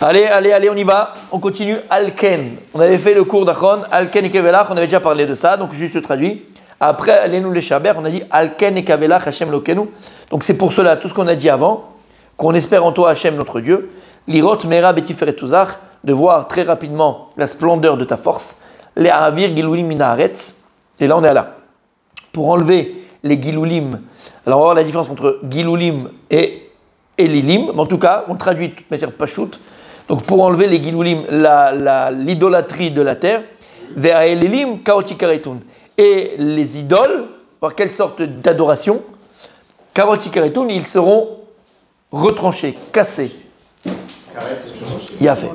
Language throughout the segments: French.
Allez, on y va. On continue. Alken. On avait fait le cours d'Achron. Alken et Kevelach, on avait déjà parlé de ça, donc juste je traduis. Après, allez-nous les Shaber, on a dit Alken et Kevelach, Hashem Lokenu. Donc c'est pour cela, tout ce qu'on a dit avant, qu'on espère en toi, Hashem, notre Dieu. Lirot Mera Betiferet Tuzach, de voir très rapidement la splendeur de ta force. Les Avir Gilulim Minaretz. Et là, on est là. Pour enlever les Gilulim. Alors, on va voir la différence entre Gilulim et Lilim. Mais en tout cas, on traduit de toute manière Pachout. Donc, pour enlever les Gilulim, l'idolâtrie de la terre. Ve'aelilim Kaotikaretun. Et les idoles, par quelle sorte d'adoration, Kaotikaretun, ils seront retranchés, cassés. Il a fait.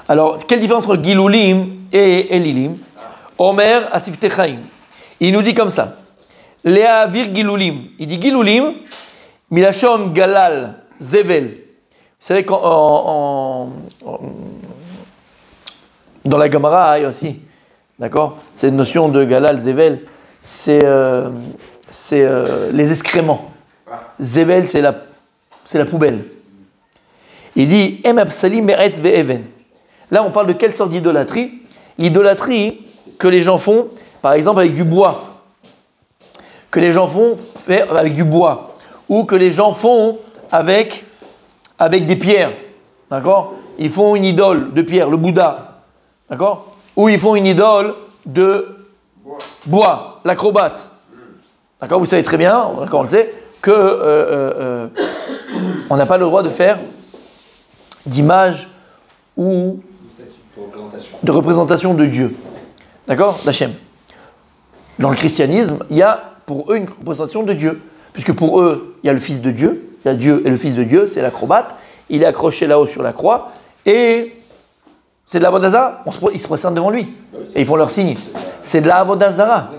Alors, quelle différence entre Gilulim et Elilim? Omer Asifte Chaim. Il nous dit comme ça. Léa Vir Gilulim. Il dit Gilulim, Milachon Galal Zevel. Vous savez, dans la Gemara, il y a aussi, d'accord, cette notion de Galal Zevel, c'est les excréments. Zevel, c'est la poubelle. Il dit Em Absalim Meretz Ve'even. Là, on parle de quelle sorte d'idolâtrie? L'idolâtrie que les gens font, par exemple, avec du bois. Que les gens font avec du bois. Ou que les gens font avec des pierres. D'accord? Ils font une idole de pierre, le Bouddha. D'accord? Ou ils font une idole de bois, l'acrobate. D'accord? Vous savez très bien, d'accord, on le sait, que on n'a pas le droit de faire d'image ou de représentation de Dieu. D'accord? D'Hachem. Dans le christianisme, il y a pour eux une représentation de Dieu. Puisque pour eux, il y a le Fils de Dieu. Il y a Dieu et le Fils de Dieu, c'est l'acrobate. Il est accroché là-haut sur la croix. Et c'est de la Avodah. Ils se présentent devant lui. Et ils font leur signe. C'est de la Avodah.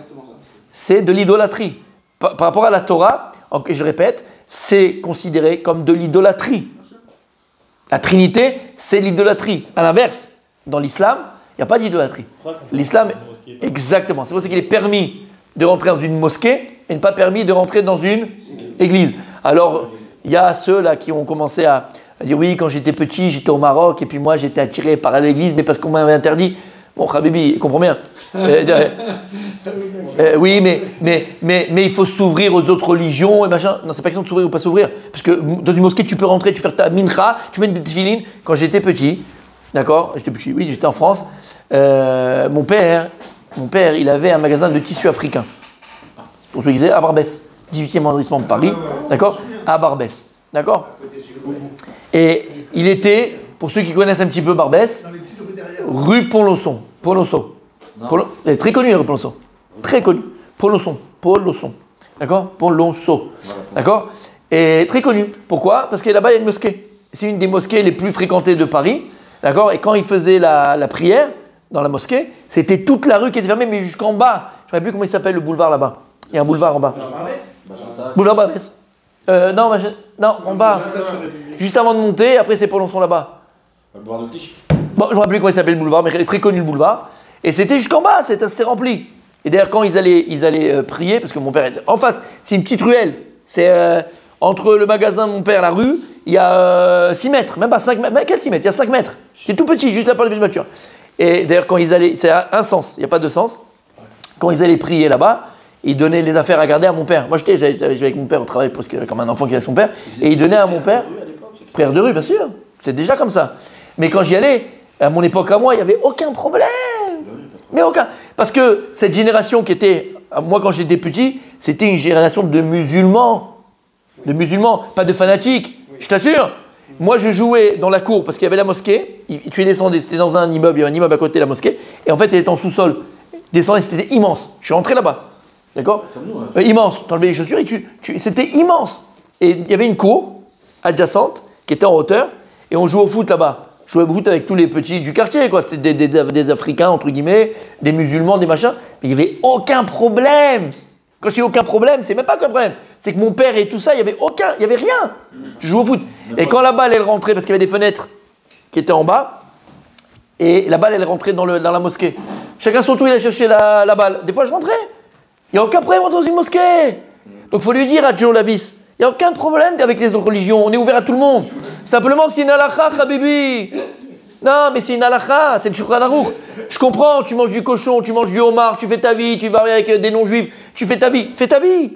C'est de l'idolâtrie. Par rapport à la Torah, et je répète, c'est considéré comme de l'idolâtrie. La Trinité, c'est l'idolâtrie. À l'inverse, dans l'islam, il n'y a pas d'idolâtrie. L'islam, exactement. C'est pour ça qu'il est permis de rentrer dans une mosquée et pas permis de rentrer dans une église. Alors, il y a ceux-là qui ont commencé à dire oui, quand j'étais petit, j'étais au Maroc et puis moi, j'étais attiré par l'église, mais parce qu'on m'avait interdit. Bon, Habibi, comprends bien. Oui, mais il faut s'ouvrir aux autres religions et machin. Non, c'est pas question de s'ouvrir ou pas s'ouvrir. Parce que dans une mosquée, tu peux rentrer, tu fais ta mincha, tu mets une petite filine. Quand j'étais petit, d'accord, j'étais en France, mon père, il avait un magasin de tissus africains. Pour ceux qui disaient, à Barbès, 18e arrondissement de Paris, d'accord, à Barbès, d'accord. Et il était, pour ceux qui connaissent un petit peu Barbès, rue Pont-Losson. Il est très connu, la rue Pont-Losson. Très connu. Pont-Losson. D'accord? Pont-Losson. D'accord? Et très connu. Pourquoi? Parce que là-bas, il y a une mosquée. C'est une des mosquées les plus fréquentées de Paris. D'accord? Et quand il faisait la prière dans la mosquée, c'était toute la rue qui était fermée, mais jusqu'en bas. Je ne sais plus comment il s'appelle le boulevard là-bas. Il y a un boulevard en bas. Boulevard Barbès. Non, en bas. Juste avant de monter, après c'est Pont-Losson là-bas. Le boulevard de l'Autriche. Bon, je ne me rappelle plus comment il s'appelle le boulevard, mais il est très connu le boulevard. Et c'était jusqu'en bas, c'était rempli. Et d'ailleurs, quand ils allaient prier, parce que mon père était en face, c'est une petite ruelle. C'est entre le magasin de mon père et la rue, il y a 6 mètres, même pas 5 mètres. Mais quel 6 mètres? Il y a 5 mètres. C'est tout petit, juste là pour les petites voitures. Et d'ailleurs, quand ils allaient, c'est un sens, il n'y a pas de sens. Quand ils allaient prier là-bas, ils donnaient les affaires à garder à mon père. Moi, j'allais avec mon père au travail, parce que comme un enfant qui a son père, et ils donnaient à mon père. Prière de rue, bien sûr. C'était déjà comme ça. Mais quand j'y allais, à mon époque à moi, il n'y avait aucun problème. Mais aucun. Parce que cette génération qui était, moi quand j'étais petit, c'était une génération de musulmans. Pas de fanatiques. Je t'assure. Moi, je jouais dans la cour parce qu'il y avait la mosquée. Tu es descendu, c'était dans un immeuble, il y avait un immeuble à côté de la mosquée. Et en fait, elle était en sous-sol. Descendais, c'était immense. Je suis rentré là-bas. D'accord? Immense. Tu enlevais les chaussures et c'était immense. Et il y avait une cour adjacente qui était en hauteur. Et on jouait au foot là-bas. Je jouais au foot avec tous les petits du quartier, quoi. C'était des Africains, entre guillemets, des musulmans, des machins. Mais il n'y avait aucun problème. Quand je dis aucun problème, c'est même pas qu'un problème. C'est que mon père et tout ça, il n'y avait rien. Je jouais au foot. Et quand la balle, elle rentrait, parce qu'il y avait des fenêtres qui étaient en bas, et la balle, elle rentrait dans la mosquée. Chacun son tour, il allait chercher la balle. Des fois, je rentrais. Il n'y a aucun problème dans une mosquée. Donc, il faut lui dire à Joe Lavis, il n'y a aucun problème avec les autres religions. On est ouvert à tout le monde. Simplement, c'est une halakha, Habibi. Non, mais c'est une halakha, c'est le Shulchan Aruch. Je comprends, tu manges du cochon, tu manges du homard, tu fais ta vie, tu vas avec des non-juifs, tu fais ta vie. Fais ta vie.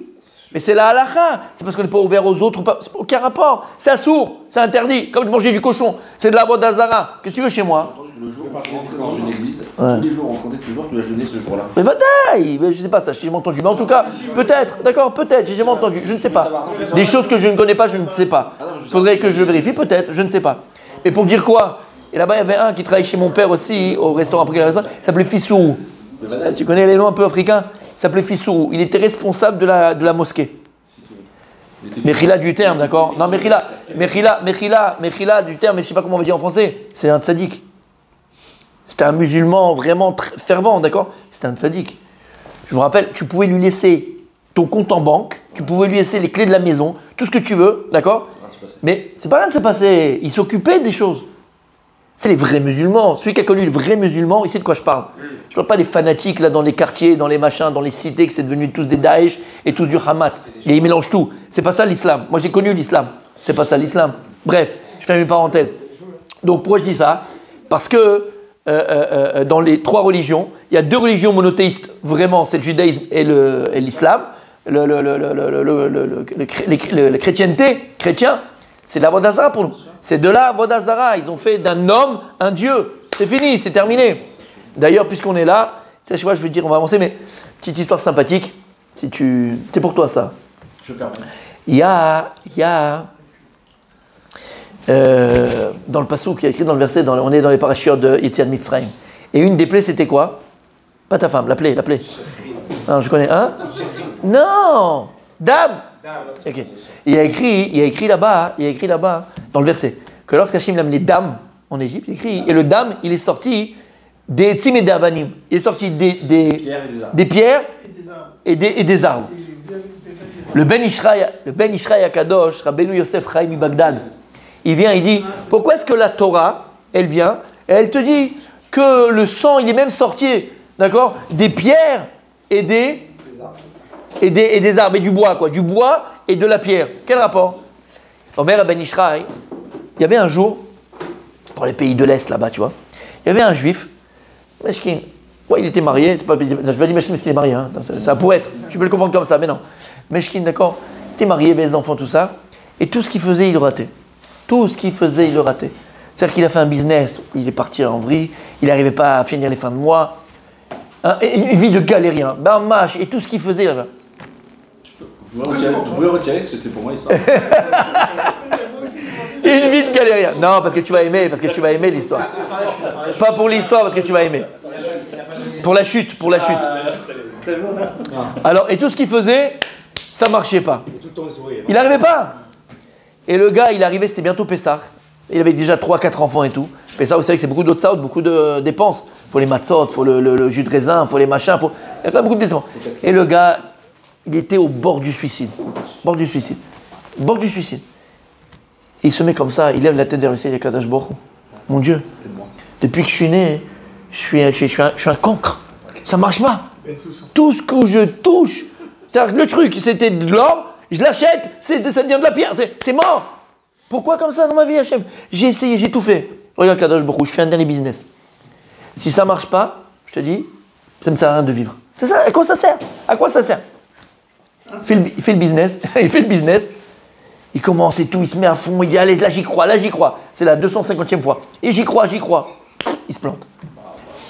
Mais c'est la halakha. C'est parce qu'on n'est pas ouvert aux autres. Aucun rapport. C'est assourd. C'est interdit. Comme de manger du cochon. C'est de la avodah zara. Qu'est-ce que tu veux chez moi? Le jour où tu rentres dans une église, tous les jours, on comptait toujours, tu vas jeûner ce jour-là. Mais vadaï, je sais pas ça, j'ai jamais entendu. Mais en tout cas, peut-être, d'accord, peut-être, j'ai jamais entendu, je ne sais pas. Des choses que je ne connais pas, je ne sais pas. Il faudrait que je vérifie, peut-être, je ne sais pas. Mais pour dire quoi? Et là-bas, il y avait un qui travaillait chez mon père aussi, au restaurant, après il s'appelait Fissourou. Tu connais les noms un peu africains? Il s'appelait Fissourou. Il était responsable de la mosquée. Mechila du terme, d'accord? Non, Mechila du terme, mais je ne sais pas comment on va dire en français. C'est un tzaddik. C'était un musulman vraiment fervent, d'accord? C'était un tzaddik. Je me rappelle, tu pouvais lui laisser ton compte en banque, tu pouvais lui laisser les clés de la maison, tout ce que tu veux, d'accord? Mais c'est pas rien de se passer. Il s'occupait des choses. C'est les vrais musulmans. Celui qui a connu les vrais musulmans, il sait de quoi je parle. Je parle pas des fanatiques là dans les quartiers, dans les machins, dans les cités, que c'est devenu tous des Daesh et tous du Hamas. Et ils mélangent tout. C'est pas ça l'islam. Moi j'ai connu l'islam. C'est pas ça l'islam. Bref, je fais une parenthèse. Donc pourquoi je dis ça? Parce que dans les trois religions, il y a deux religions monothéistes, vraiment, c'est le judaïsme et l'islam. Le chrétienté, chrétien, c'est de la avodah zara pour nous. C'est de la avodah zara. Ils ont fait d'un homme un dieu. C'est fini, c'est terminé. D'ailleurs, puisqu'on est là, je sais pas, je veux dire, on va avancer, mais petite histoire sympathique. C'est pour toi ça. Je permets. Il y a dans le passouk qui est écrit dans le verset, on est dans les parachutes de Yetziat Mitzrayim. Et une des plaies, c'était quoi? Pas ta femme, la plaie. Non, je connais. Hein? Non! Dame! Okay. Il y a écrit là-bas, dans le verset, que lorsqu'Hachim l'a amené Dame en Égypte, il écrit, et le Dame, il est sorti des Tzim et des Avanim. Il est sorti des pierres et des arbres. Le Ben Ishraï Akadosh, Rabbeinu Yosef Chaim Bagdad, il vient, il dit, pourquoi est-ce que la Torah, elle vient, et elle te dit que le sang, il est même sorti, d'accord, des pierres et des arbres, et du bois, quoi, du bois et de la pierre. Quel rapport? Omer Ben Ishraï, il y avait un jour, dans les pays de l'Est, là-bas, tu vois, il y avait un juif, Meshkin, ouais, il était marié, je ne vais pas dire Meshkin parce qu'il est marié, hein, ça pourrait être, tu peux le comprendre comme ça, mais non. Meshkin, d'accord, il était marié, avait des enfants, tout ça, et tout ce qu'il faisait, il le ratait. Tout ce qu'il faisait, il le ratait. C'est-à-dire qu'il a fait un business, il est parti en vrille, il n'arrivait pas à finir les fins de mois, une vie de galérien, mâche, et tout ce qu'il faisait, il avait... Vous pouvez retirer, c'était pour moi l'histoire. Une vie de galérien. Non, parce que tu vas aimer l'histoire. Pas pour l'histoire, parce que tu vas aimer. Pour la chute. Alors, et tout ce qu'il faisait, ça marchait pas. Il n'arrivait pas. Et le gars, il arrivait, c'était bientôt Pessah. Il avait déjà 3-4 enfants et tout. Pessah, vous savez que c'est beaucoup d'autres sauts, beaucoup de dépenses. Il faut les matzot, il faut le jus de raisin, il faut les machins. Il y a quand même beaucoup de dépenses. Et le gars, il était au bord du suicide. Et il se met comme ça, il lève la tête vers le ciel, Kadosh Baruch Hu. Mon Dieu, depuis que je suis né, je suis un cancre. Ça marche pas. Tout ce que je touche, c'est-à-dire que le truc, c'était de l'or, je l'achète, ça devient de la pierre, c'est mort. Pourquoi comme ça dans ma vie, Hachem? J'ai essayé, j'ai tout fait. Regarde Kadosh Baruch Hu, je fais un dernier business. Si ça marche pas, je te dis, ça ne me sert à rien de vivre. C'est ça, à quoi ça sert? Il fait le business, il commence et tout, il se met à fond, il dit allez, là j'y crois. C'est la 250e fois. Et j'y crois. Il se plante.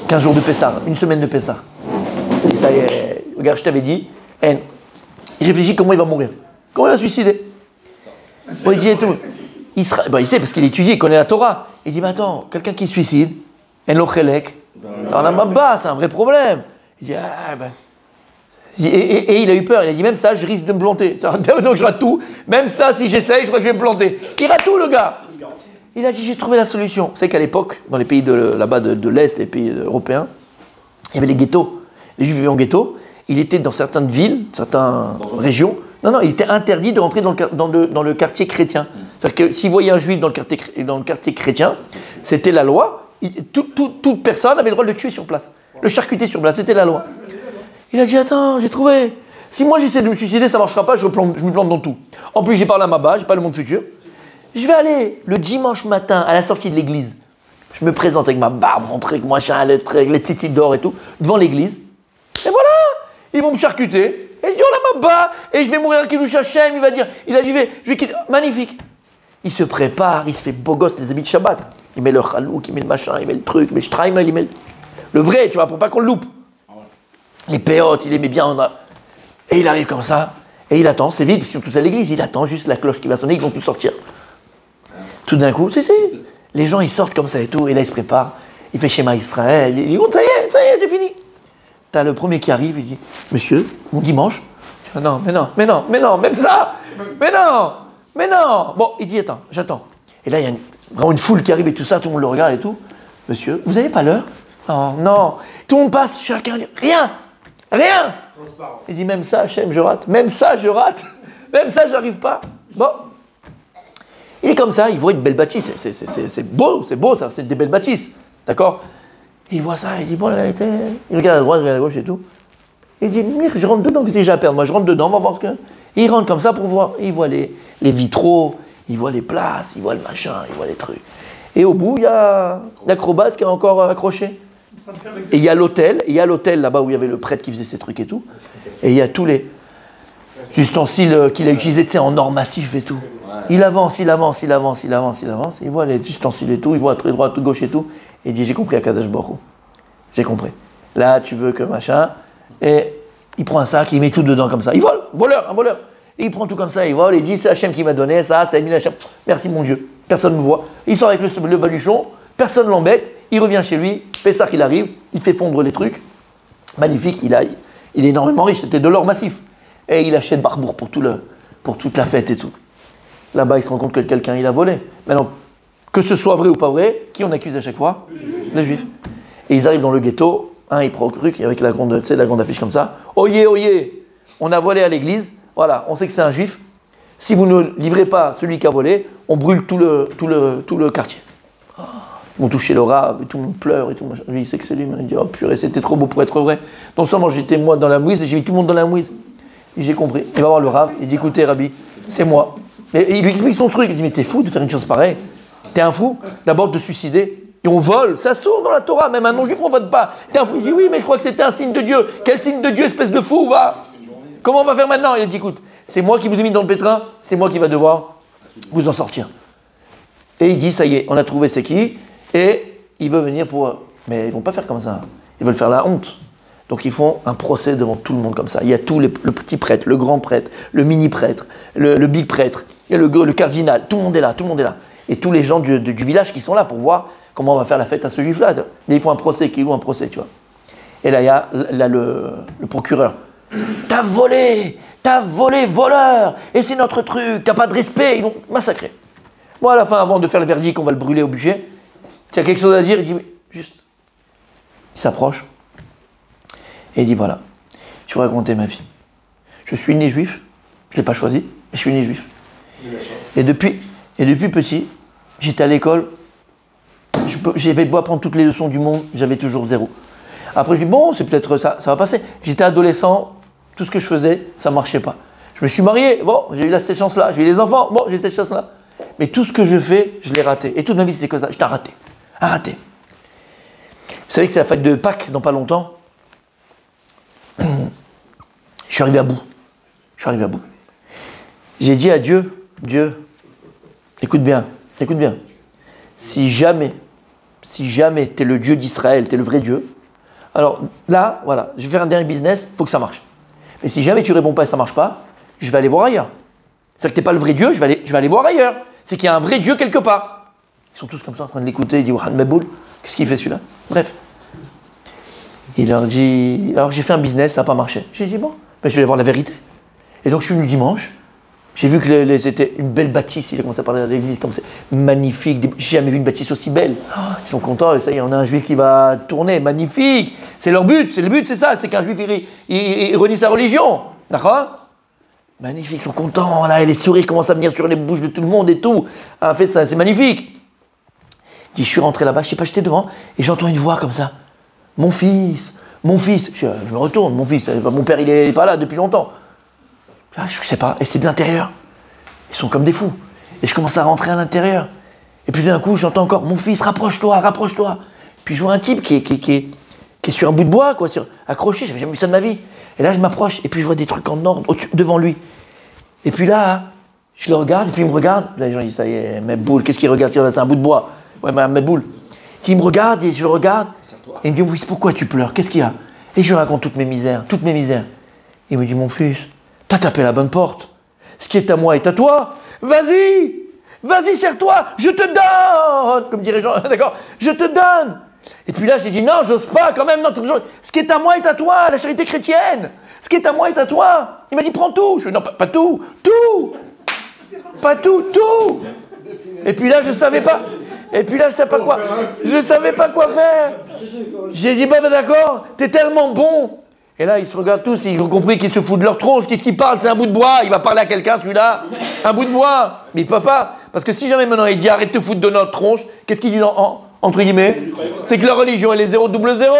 15 jours de Pessah, une semaine de Pessah. Et ça y est, regarde, je t'avais dit, il réfléchit comment il va mourir. Comment il va se suicider. Bon, il dit et tout. Il sait parce qu'il étudie, il connaît la Torah. Il dit mais attends, quelqu'un qui se suicide, alors là, c'est un vrai problème. Il dit et il a eu peur, il a dit même ça, je risque de me planter. Donc je rate tout. Même ça, si j'essaye, je crois que je vais me planter. Il rate tout, le gars. Il a dit j'ai trouvé la solution. Vous savez qu'à l'époque, dans les pays là-bas de l'Est, les pays européens, il y avait les ghettos. Les Juifs vivaient en ghetto. Il était dans certaines villes, certaines régions. Non, il était interdit de rentrer dans le quartier chrétien. C'est-à-dire que s'il voyait un Juif dans le quartier chrétien, c'était la loi. Toute personne avait le droit de le tuer sur place. Le charcuter sur place, c'était la loi. Il a dit attends, j'ai trouvé. Si moi j'essaie de me suicider, ça ne marchera pas, je me plante dans tout. En plus, j'ai pas là-bas, j'ai pas le monde futur. Je vais aller le dimanche matin à la sortie de l'église. Je me présente avec ma barbe, mon truc, machin, les tzitzit d'or et tout, devant l'église. Et voilà, ils vont me charcuter. Et je dis, oh là, ma barbe, et je vais mourir avec Kiddush Hashem, il va dire, je vais quitter. Magnifique. Il se prépare, il se fait beau gosse, les habits de Shabbat. Il met le chalouk, il met le machin, il met le truc, il met le shtraimel, il met le vrai, tu vois, pour pas qu'on le loupe. Les péotes, il les met bien. Et il arrive comme ça, et il attend, c'est vide, parce qu'ils sont tous à l'église, il attend juste la cloche qui va sonner, ils vont tous sortir. Tout d'un coup, les gens ils sortent comme ça et tout, et là il se prépare, il fait Shema Israël, il dit, oh, ça y est, j'ai fini. T'as le premier qui arrive, il dit, monsieur, mon dimanche. Je dis, non, même ça, mais non. Bon, il dit, attends, j'attends. Et là, il y a vraiment une foule qui arrive et tout ça, tout le monde le regarde et tout. Monsieur, vous n'avez pas l'heure? Non. Tout le monde passe, chacun dit, rien. Il dit, même ça, Hachem, je rate. Même ça, j'arrive pas. Bon. Il est comme ça, il voit une belle bâtisse. C'est beau ça, c'est des belles bâtisses. D'accord? Il voit ça, il dit, bon, la vérité, il regarde à droite, il regarde à gauche et tout. Il dit, je rentre dedans, qu'est-ce que j'ai à perdre? Moi, je rentre dedans, on va voir ce que... Et il rentre comme ça pour voir. Il voit les vitraux, il voit les places, il voit le machin, il voit les trucs. Et au bout, il y a l'acrobate qui est encore accroché. Et il y a l'hôtel là-bas où il y avait le prêtre qui faisait ces trucs et tout. Et il y a tous les ustensiles qu'il a utilisés, tu sais, en or massif et tout. Il avance, il voit les ustensiles et tout, il voit à droite, à gauche et tout. Et il dit, j'ai compris Akadosh Baruch Hu. J'ai compris. Là, tu veux que machin. Et il prend un sac, il met tout dedans comme ça. Il vole, un voleur. Et il prend tout comme ça, il vole, il dit, c'est Hachem qui m'a donné ça, c'est Emile Hachem. Merci mon Dieu. Personne ne me voit. Il sort avec le baluchon, personne ne l'embête. Il revient chez lui, Pessah il arrive, il fait fondre les trucs. Magnifique, il est énormément riche, c'était de l'or massif. Et il achète Barbour pour toute la fête et tout. Là-bas, il se rend compte que quelqu'un, il a volé. Maintenant, que ce soit vrai ou pas vrai, qui on accuse à chaque fois? Les Juifs. Et ils arrivent dans le ghetto, il prend le truc avec la grande affiche comme ça. Oyez, on a volé à l'église, voilà, on sait que c'est un Juif. Si vous ne livrez pas celui qui a volé, on brûle tout le quartier. Ils vont toucher le rab, et tout le monde pleure et tout. Lui, il sait que c'est lui, il dit, oh purée, c'était trop beau pour être vrai. Non seulement j'étais moi dans la mouise, et j'ai mis tout le monde dans la mouise. J'ai compris. Il va voir le rab, il dit, écoutez, Rabbi, c'est moi. Et il lui explique son truc, il dit, mais t'es fou de faire une chose pareille. T'es un fou, d'abord de te suicider. Et on vole, ça sort dans la Torah, même un non-juif, on vote pas. T'es un fou, il dit, oui, mais je crois que c'était un signe de Dieu. Quel signe de Dieu, espèce de fou, va? Comment on va faire maintenant? Il a dit, écoute, c'est moi qui vous ai mis dans le pétrin, c'est moi qui va devoir vous en sortir. Et il dit, ça y est, on a trouvé c'est qui, et il veut venir pour... Mais ils vont pas faire comme ça, ils veulent faire la honte. Donc ils font un procès devant tout le monde comme ça. Il y a le petit prêtre, le grand prêtre, le mini prêtre, le big prêtre, et le cardinal, tout le monde est là. Et tous les gens du village qui sont là pour voir comment on va faire la fête à ce juif-là. Et ils font un procès, qu'ils louent un procès, tu vois. Et là, il y a le procureur. T'as volé, voleur, et c'est notre truc, t'as pas de respect, ils vont massacrer. Moi, à la fin, avant de faire le verdict, on va le brûler au bûcher. Tu as quelque chose à dire? Il dit, juste. Il s'approche. Et il dit, voilà, je vais raconter ma vie. Je suis né juif, je ne l'ai pas choisi, mais je suis né juif. Et depuis petit, j'étais à l'école, j'avais beau apprendre toutes les leçons du monde, j'avais toujours 0. Après, je dis, bon, c'est peut-être ça va passer. J'étais adolescent, tout ce que je faisais, ça ne marchait pas. Je me suis marié, bon, j'ai eu cette chance-là, j'ai eu les enfants, bon, j'ai eu cette chance-là. Mais tout ce que je fais, je l'ai raté. Et toute ma vie, c'était comme ça, je t'ai raté. Vous savez que c'est la fête de Pâques, dans pas longtemps. Je suis arrivé à bout. J'ai dit à Dieu, écoute bien. Si jamais tu es le Dieu d'Israël, tu es le vrai Dieu, alors là, voilà, je vais faire un dernier business, il faut que ça marche. Mais si jamais tu réponds pas et ça marche pas, je vais aller voir ailleurs. C'est-à-dire que tu n'es pas le vrai Dieu, je vais aller voir ailleurs. C'est qu'il y a un vrai Dieu quelque part. Ils sont tous comme ça en train de l'écouter, ils disent, Wahan Meboul, qu'est-ce qu'il fait celui-là? Bref. Il leur dit, alors j'ai fait un business, ça n'a pas marché. J'ai dit, bon, ben, je vais aller voir la vérité. Et donc je suis venu dimanche, j'ai vu que c'était une belle bâtisse, il a commencé à parler de l'église, comme c'est magnifique, j'ai jamais vu une bâtisse aussi belle. Oh, ils sont contents, et ça y est, on a un juif qui va tourner, magnifique. C'est leur but, c'est ça, c'est qu'un juif il renie sa religion. D'accord? Magnifique, ils sont contents, là, et les sourires commencent à venir sur les bouches de tout le monde et tout. En fait, ça, c'est magnifique. Il dit, je suis rentré là-bas, je sais pas, j'étais devant, et j'entends une voix comme ça. Mon fils, Mon fils, je me retourne, mon fils, mon père, il n'est pas là depuis longtemps. Ah, je ne sais pas, et c'est de l'intérieur. Ils sont comme des fous. Et je commence à rentrer à l'intérieur. Et puis d'un coup, j'entends encore, mon fils, rapproche-toi, rapproche-toi. Puis je vois un type qui est sur un bout de bois, quoi, accroché, j'avais jamais vu ça de ma vie. Et là, je m'approche, et puis je vois des trucs en ordre devant lui. Et puis là, je le regarde, et puis il me regarde. Là, les gens disent, ça y est, Mebboul, qu'est-ce qu'il regarde? C'est un bout de bois. Ouais, Mebboul. Il me regarde, et je le regarde. Et il me dit, mon fils, pourquoi tu pleures? Qu'est-ce qu'il y a? Et je lui raconte toutes mes misères, toutes mes misères. Il me dit, mon fils, t'as tapé la bonne porte. Ce qui est à moi est à toi. Vas-y, vas-y, serre-toi, je te donne. Comme dirait Jean, d'accord, je te donne. Et puis là, je lui ai dit, non, j'ose pas quand même. Non, ce qui est à moi est à toi, la charité chrétienne. Ce qui est à moi est à toi. Il m'a dit, prends tout. Je lui ai dit, non, pas tout, tout. Pas tout, tout. Et puis là, je savais pas. Et puis là, je savais pas quoi. Je savais pas quoi faire. J'ai dit, bah d'accord, t'es tellement bon. Et là, ils se regardent tous, ils ont compris qu'ils se foutent de leur tronche. Qu'est-ce qu'ils parlent? C'est un bout de bois. Il va parler à quelqu'un, celui-là. Un bout de bois. Mais il peut pas. Parce que si jamais maintenant il dit arrête de te foutre de notre tronche, qu'est-ce qu'il dit entre guillemets? C'est que la religion, elle est 0 double 0.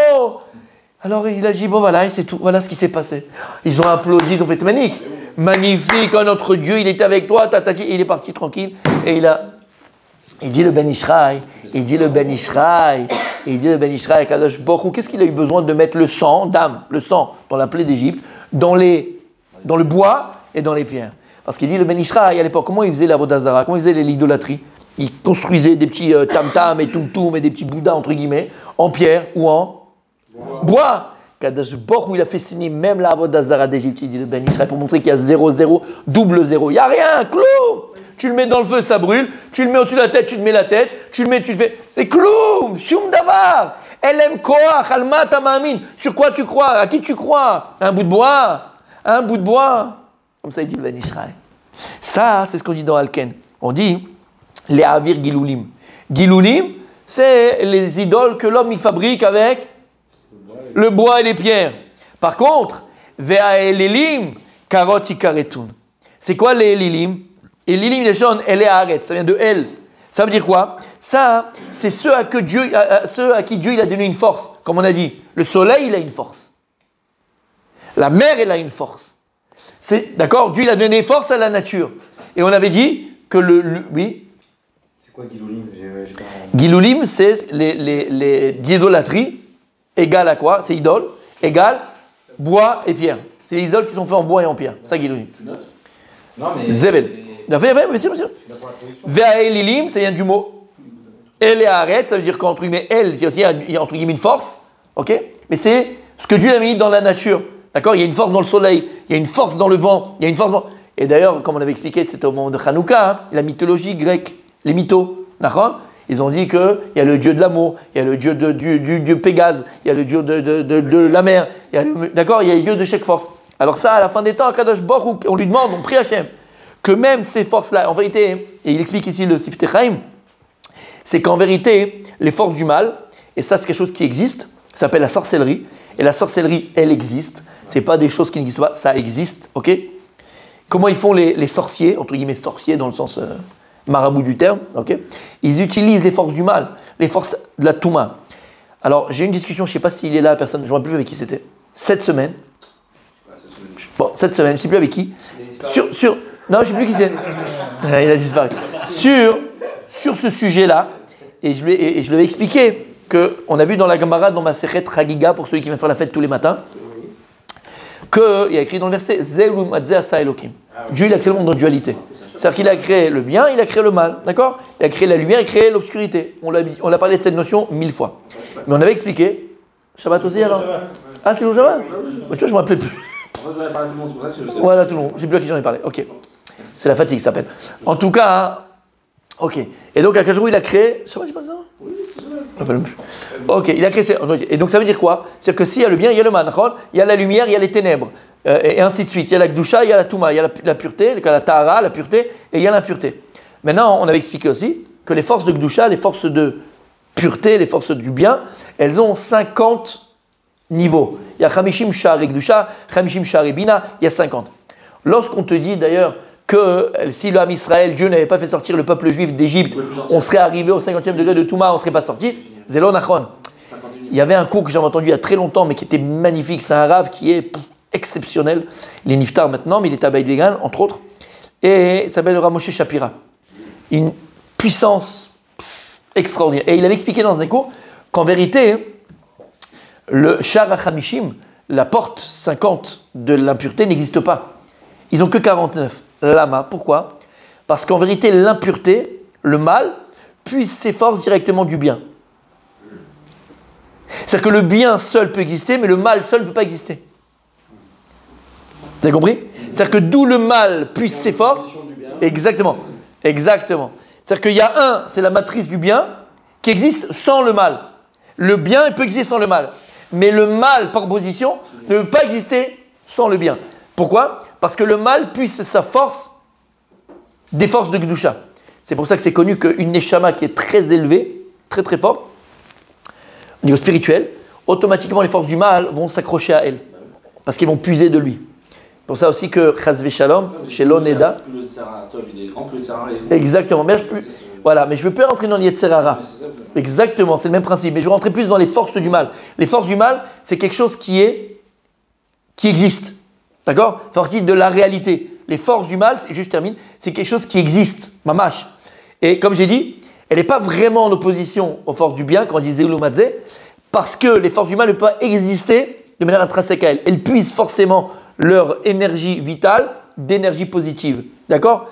Alors il a dit, bon voilà, et c'est tout. Voilà ce qui s'est passé. Ils ont applaudi, ils ont fait magnifique. Magnifique, oh, notre Dieu, il était avec toi. Il est parti tranquille. Et il dit le Ben Ishraï, il dit le Ben Ishraï, il dit le Ben Ishraï, Kadosh Baruch Hu, qu'est-ce qu'il a eu besoin de mettre le sang, d'âme, le sang, dans la plaie d'Égypte, dans le bois et dans les pierres? Parce qu'il dit le Ben Ishraï, à l'époque, comment il faisait la Vodazara, comment il faisait l'idolâtrie? Il construisait des petits tam-tam et tum-tum et des petits bouddhas, entre guillemets, en pierre ou en bois. Kadosh Baruch Hu, il a fait signer même la Vodazara d'Égypte, il dit le Ben Ishraï, pour montrer qu'il y a 0, 0, double 0. Il n'y a rien, clou. Tu le mets dans le feu, ça brûle. Tu le mets au-dessus de la tête, tu te mets la tête. Tu le mets, tu le fais. C'est kloum, shum davar. Elem koach, alma tamamin. Sur quoi tu crois? À qui tu crois? Un bout de bois. Un bout de bois. Comme ça, il dit le Ben Ishraï. Ça, c'est ce qu'on dit dans Alken. On dit les avir giloulim. Giloulim, c'est les idoles que l'homme il fabrique avec le bois et les pierres. Par contre, ve'aelelim karot ikaretun. C'est quoi les elilim? Et l'Ilim Leshon, elle est Haaretz, ça vient de elle. Ça veut dire quoi? Ça, c'est ceux à qui Dieu il a donné une force. Comme on a dit, le soleil, il a une force. La mer, elle a une force. D'accord? Dieu, il a donné force à la nature. Et on avait dit que oui? C'est quoi Giloulim? Giloulim, c'est l'idolâtrie, égale à quoi? C'est idole, égale bois et pierre. C'est les idoles qui sont faits en bois et en pierre. Ça, Giloulim. Tu notes? Non, mais... Zebel. Bien sûr. Ve'aelilim, ça vient du mot El et Haaretz, ça veut dire qu'entre guillemets, El, c'est aussi entre guillemets une force, ok? Mais c'est ce que Dieu a mis dans la nature, d'accord? Il y a une force dans le soleil, il y a une force dans le vent, il y a une force dans... Et d'ailleurs, comme on avait expliqué, c'était au moment de Hanouka, hein, la mythologie grecque, les mythos, d'accord? Ils ont dit qu'il y a le dieu de l'amour, il y a le dieu du dieu Pégase, il y a le dieu de la mer, d'accord? Il y a le dieu de chaque force. Alors ça, à la fin des temps, Kadosh Baruch Hu, on lui demande, on prie Hachem, que même ces forces-là, en vérité, et il explique ici le Siftei Chaim, c'est qu'en vérité, les forces du mal, et ça c'est quelque chose qui existe, ça s'appelle la sorcellerie, et la sorcellerie, elle existe, c'est pas des choses qui n'existent pas, ça existe, ok? Comment ils font les sorciers, entre guillemets sorciers dans le sens marabout du terme, ok? Ils utilisent les forces du mal, les forces de la Touma. Alors j'ai eu une discussion, je ne sais pas s'il est là, personne, je ne me rappelle plus avec qui c'était, cette semaine, je ne sais plus avec qui, non, je ne sais plus qui c'est. Il a disparu. Sur ce sujet-là, et je lui ai expliqué qu'on a vu dans la Gemara, dans ma Sechet Chagiga, pour ceux qui viennent faire la fête tous les matins, qu'il y a écrit dans le verset Zeulum Adze Asa Elokim. Dieu, il a créé le monde en dualité. C'est-à-dire qu'il a créé le bien, il a créé le mal. D'accord? Il a créé la lumière, il a créé l'obscurité. On a parlé de cette notion 1000 fois. Mais on avait expliqué. Shabbat aussi alors? Ah, c'est le Shabbat? Tu vois, je ne me rappelais plus. Voilà, tout le monde. Je ne sais plus à qui j'en ai parlé. Ok. C'est la fatigue, ça s'appelle. En tout cas, hein, ok. Et donc, Akash Baruch Hu, il a créé. Ça va, tu penses ça? Oui, c'est ça. Ok, il a créé. Et donc, ça veut dire quoi? C'est-à-dire que s'il y a le bien, il y a le mal. Il y a la lumière, il y a les ténèbres. Et ainsi de suite. Il y a la Gdusha, il y a la Touma, il y a la pureté, la Tahara, la pureté, et il y a l'impureté. Maintenant, on avait expliqué aussi que les forces de Gdusha, les forces de pureté, les forces du bien, elles ont 50 niveaux. Il y a Chamishim Sha'ar et Gdusha, Chamishim Sha'ar et Bina, il y a 50. Lorsqu'on te dit d'ailleurs que si le Ham Israël, Dieu n'avait pas fait sortir le peuple juif d'Égypte, on serait arrivé au 50e degré de Touma, on ne serait pas sorti. Zélo Nachon. Il y avait un cours que j'avais entendu il y a très longtemps, mais qui était magnifique. C'est un rave qui est exceptionnel. Il est niftar maintenant, mais il est à Beit-Vegan, entre autres. Et il s'appelle Rav Moshe Shapira. Une puissance extraordinaire. Et il avait expliqué dans un cours qu'en vérité, le Shar HaChamishim, la porte 50 de l'impureté, n'existe pas. Ils n'ont que 49. Lama. Pourquoi? Parce qu'en vérité, l'impureté, le mal, puise ses forces directement du bien. C'est-à-dire que le bien seul peut exister, mais le mal seul ne peut pas exister. Vous avez compris? C'est-à-dire que d'où le mal puise ses forces. Exactement. Exactement. C'est-à-dire qu'il y a un, c'est la matrice du bien, qui existe sans le mal. Le bien il peut exister sans le mal. Mais le mal, par opposition, ne peut pas exister sans le bien. Pourquoi? Parce que le mal puise sa force des forces de Gdusha. C'est pour ça que c'est connu qu'une Neshama qui est très élevée, très très forte, au niveau spirituel, automatiquement les forces du mal vont s'accrocher à elle. Parce qu'elles vont puiser de lui. C'est pour ça aussi que Chazve Shalom, chez l'Oneda. Exactement. Mais je ne veux plus rentrer dans l'Yetzerara. Exactement, c'est le même principe. Mais je vais rentrer plus dans les forces du mal. Les forces du mal, c'est quelque chose qui existe. D'accord? C'est partie de la réalité. Les forces du mal, je termine, c'est quelque chose qui existe. Mamash. Et comme j'ai dit, elle n'est pas vraiment en opposition aux forces du bien, quand on dit Zéloumadze, parce que les forces du mal ne peuvent pas exister de manière intrinsèque à elles. Elles puisent forcément leur énergie vitale d'énergie positive. D'accord?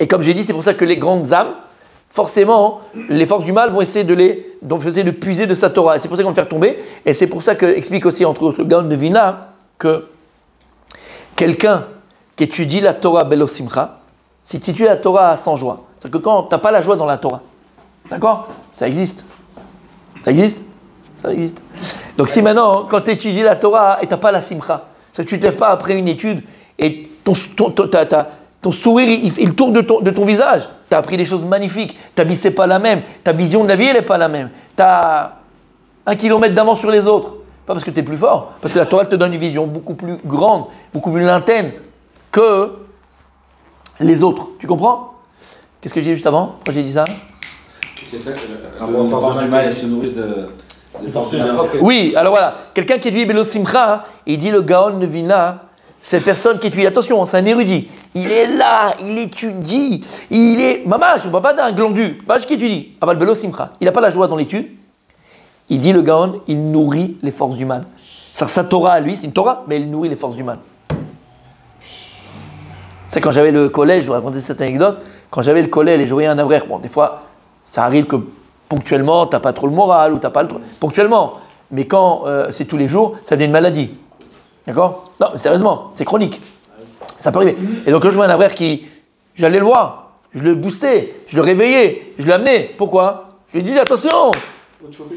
Et comme j'ai dit, c'est pour ça que les grandes âmes, forcément, les forces du mal vont essayer de puiser de sa Torah. Et c'est pour ça qu'on va le faire tomber. Et c'est pour ça qu'explique aussi, entre autres, le Gaon de Vilna, que quelqu'un qui étudie la Torah Belo Simcha, si tu étudies la Torah sans joie, c'est-à-dire que quand tu n'as pas la joie dans la Torah, d'accord? Ça existe. Ça existe? Ça existe. Donc si maintenant, quand tu étudies la Torah et tu n'as pas la Simcha, c'est que tu ne te lèves pas après une étude et ton sourire, il tourne de ton visage. Tu as appris des choses magnifiques. Ta vie, c'est pas la même. Ta vision de la vie, elle n'est pas la même. Tu as 1 kilomètre d'avance sur les autres. Pas parce que tu es plus fort, parce que la Torah te donne une vision beaucoup plus grande, beaucoup plus lointaine que les autres. Tu comprends? Qu'est-ce que j'ai dit juste avant quand j'ai dit ça? Les forces du mal, elles se nourrissent de forces du bien. Oui, alors voilà. Quelqu'un qui étudie Belo Simcha, il dit le Gaon de Vilna, cette personne qui étudie, attention, c'est un érudit. Il est là, il étudie, il est. Mamash, on ne parle pas d'un glandu. Pas qui étudie. Aval Belo Simcha. Il n'a pas la joie dans l'étude. Il dit le Gaon, il nourrit les forces du mal. Sa Torah à lui, c'est une Torah, mais il nourrit les forces du mal. C'est quand j'avais le collège, je vous raconter cette anecdote. Quand j'avais le collège et je voyais un avraire, bon, des fois, ça arrive que ponctuellement, tu n'as pas trop le moral ou tu n'as pas le. Ponctuellement. Mais quand c'est tous les jours, ça devient une maladie. D'accord? Non, mais sérieusement, c'est chronique. Ça peut arriver. Et donc, quand je vois un avraire j'allais le voir, je le boostais, je le réveillais, je l'amenais. Pourquoi? Je lui disais, attention,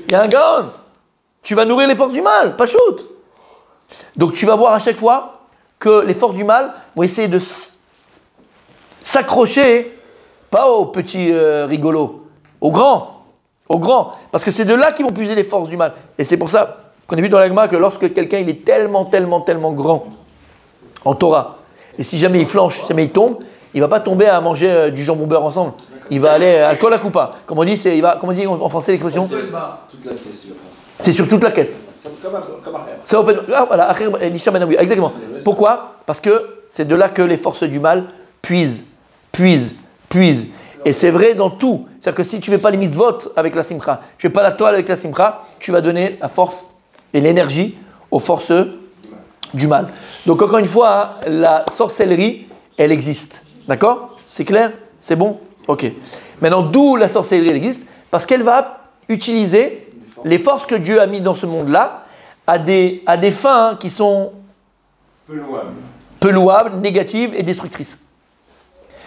il y a un Gaon, tu vas nourrir les forces du mal, pas shoot. Donc, tu vas voir à chaque fois que les forces du mal vont essayer de s'accrocher, pas aux petits rigolos, aux grands. Parce que c'est de là qu'ils vont puiser les forces du mal. Et c'est pour ça qu'on a vu dans l'Agma que lorsque quelqu'un il est tellement grand en Torah, et si jamais il flanche, si jamais il tombe, il ne va pas tomber à manger du jambon beurre ensemble. Il va aller à la coupa. Comme on dit, comment on dit en français l'expression? Toute la caisse. C'est sur toute la caisse. Comme arrière. C'est open. Ah, voilà, exactement. Pourquoi? Parce que c'est de là que les forces du mal puisent. Et c'est vrai dans tout. C'est-à-dire que si tu ne fais pas les mitzvot avec la simcha, tu ne fais pas la toile avec la simcha, tu vas donner la force et l'énergie aux forces du mal. Donc encore une fois, la sorcellerie, elle existe. D'accord? C'est clair? C'est bon? Ok. Maintenant, d'où la sorcellerie elle existe? Parce qu'elle va utiliser les forces que Dieu a mis dans ce monde-là à des fins qui sont peu louables, négatives et destructrices.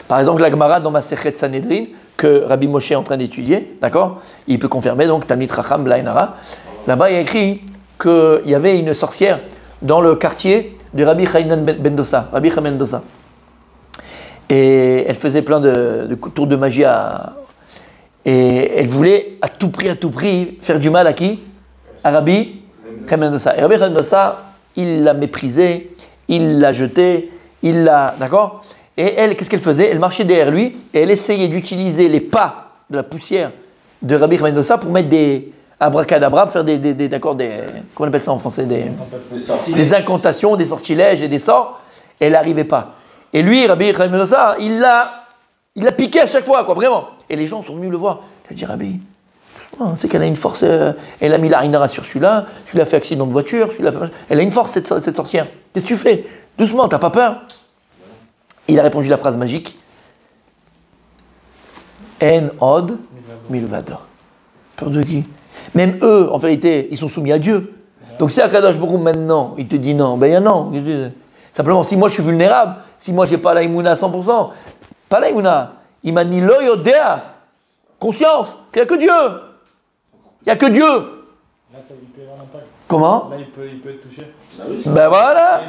Par exemple, la Gemara dans Masechet Sanhedrin, que Rabbi Moshe est en train d'étudier, d'accord? Il peut confirmer, donc, Talmid Chacham Blainara. Là-bas, il y a écrit qu'il y avait une sorcière dans le quartier de Rabbi Chanan ben Dosa. Et elle faisait plein de tours de magie et elle voulait à tout prix faire du mal à qui? À Rabbi Chanan ben Dosa. Et Rabbi Chanan ben Dosa, il l'a méprisé, il l'a jeté, d'accord? Et elle, qu'est-ce qu'elle faisait? Elle marchait derrière lui et elle essayait d'utiliser les pas de la poussière de Rabbi Chanan ben Dosa pour mettre abracadabra, faire d'accord, comment on appelle ça en français, des incantations, des sortilèges et des sorts. Elle n'arrivait pas. Et lui, Rabbi Chaim Ben Dossa, il l'a piqué à chaque fois, quoi, vraiment. Et les gens sont venus le voir. Il a dit, Rabbi, tu sais qu'elle a une force, elle a mis la Ainara sur celui-là a fait accident de voiture, elle a une force, cette sorcière. Qu'est-ce que tu fais? Doucement, t'as pas peur? Il a répondu la phrase magique. En od milvado. Peur de qui? Même eux, en vérité, ils sont soumis à Dieu. Donc si Akadosh Baruch Hu maintenant, il te dit non, ben il y a non. Simplement, si moi je suis vulnérable, si moi j'ai pas la Imouna à 100%, pas la Imouna, il m'a dit lo yodea, conscience, qu'il n'y a que Dieu. Il n'y a que Dieu. Là, ça peut avoir un impact. Comment? Là, il peut être touché. Ben voilà.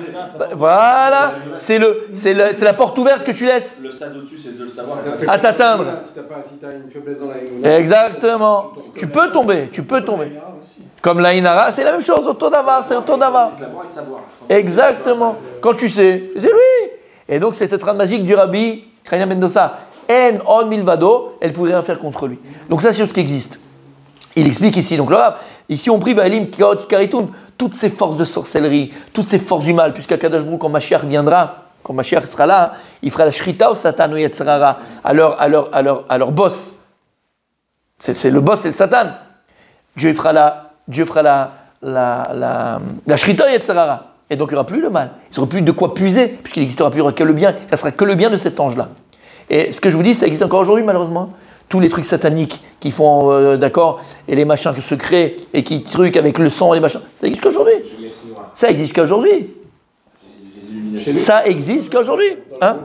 Voilà. C'est la porte ouverte que tu laisses. Le stade au-dessus, c'est de le savoir. À t'atteindre. Si t'as une faiblesse dans la Imouna. Exactement. Tu peux tomber. Comme la Inara, c'est la même chose. Autour d'Avar, c'est autour d'Avar. Exactement. Quand tu sais, c'est lui. Et donc, c'est cette phrase magique du Rabbi Chaim Ben Dossa. En on milvado, elle ne pourrait rien faire contre lui. Donc, ça, c'est ce qui existe. Il explique ici, donc là, ici on prive Alim Karitun, toutes ces forces de sorcellerie, toutes ces forces du mal, puisqu'Akadosh Baruch Hu, quand Mashiach viendra, quand Mashiach sera là, il fera la Shrita au Satan ou Yetzirara, à leur boss. C'est le boss, c'est le Satan. Dieu fera la Shrita au Yetzirara. Et donc il n'y aura plus le mal. Il n'y aura plus de quoi puiser, puisqu'il n'existera plus que le bien. Ça sera que le bien de cet ange-là. Et ce que je vous dis, ça existe encore aujourd'hui, malheureusement. Tous les trucs sataniques qui font, d'accord, et les machins secrets, et qui truquent avec le sang et les machins, ça existe qu'aujourd'hui. Ça existe qu'aujourd'hui. Ça existe qu'aujourd'hui. Hein?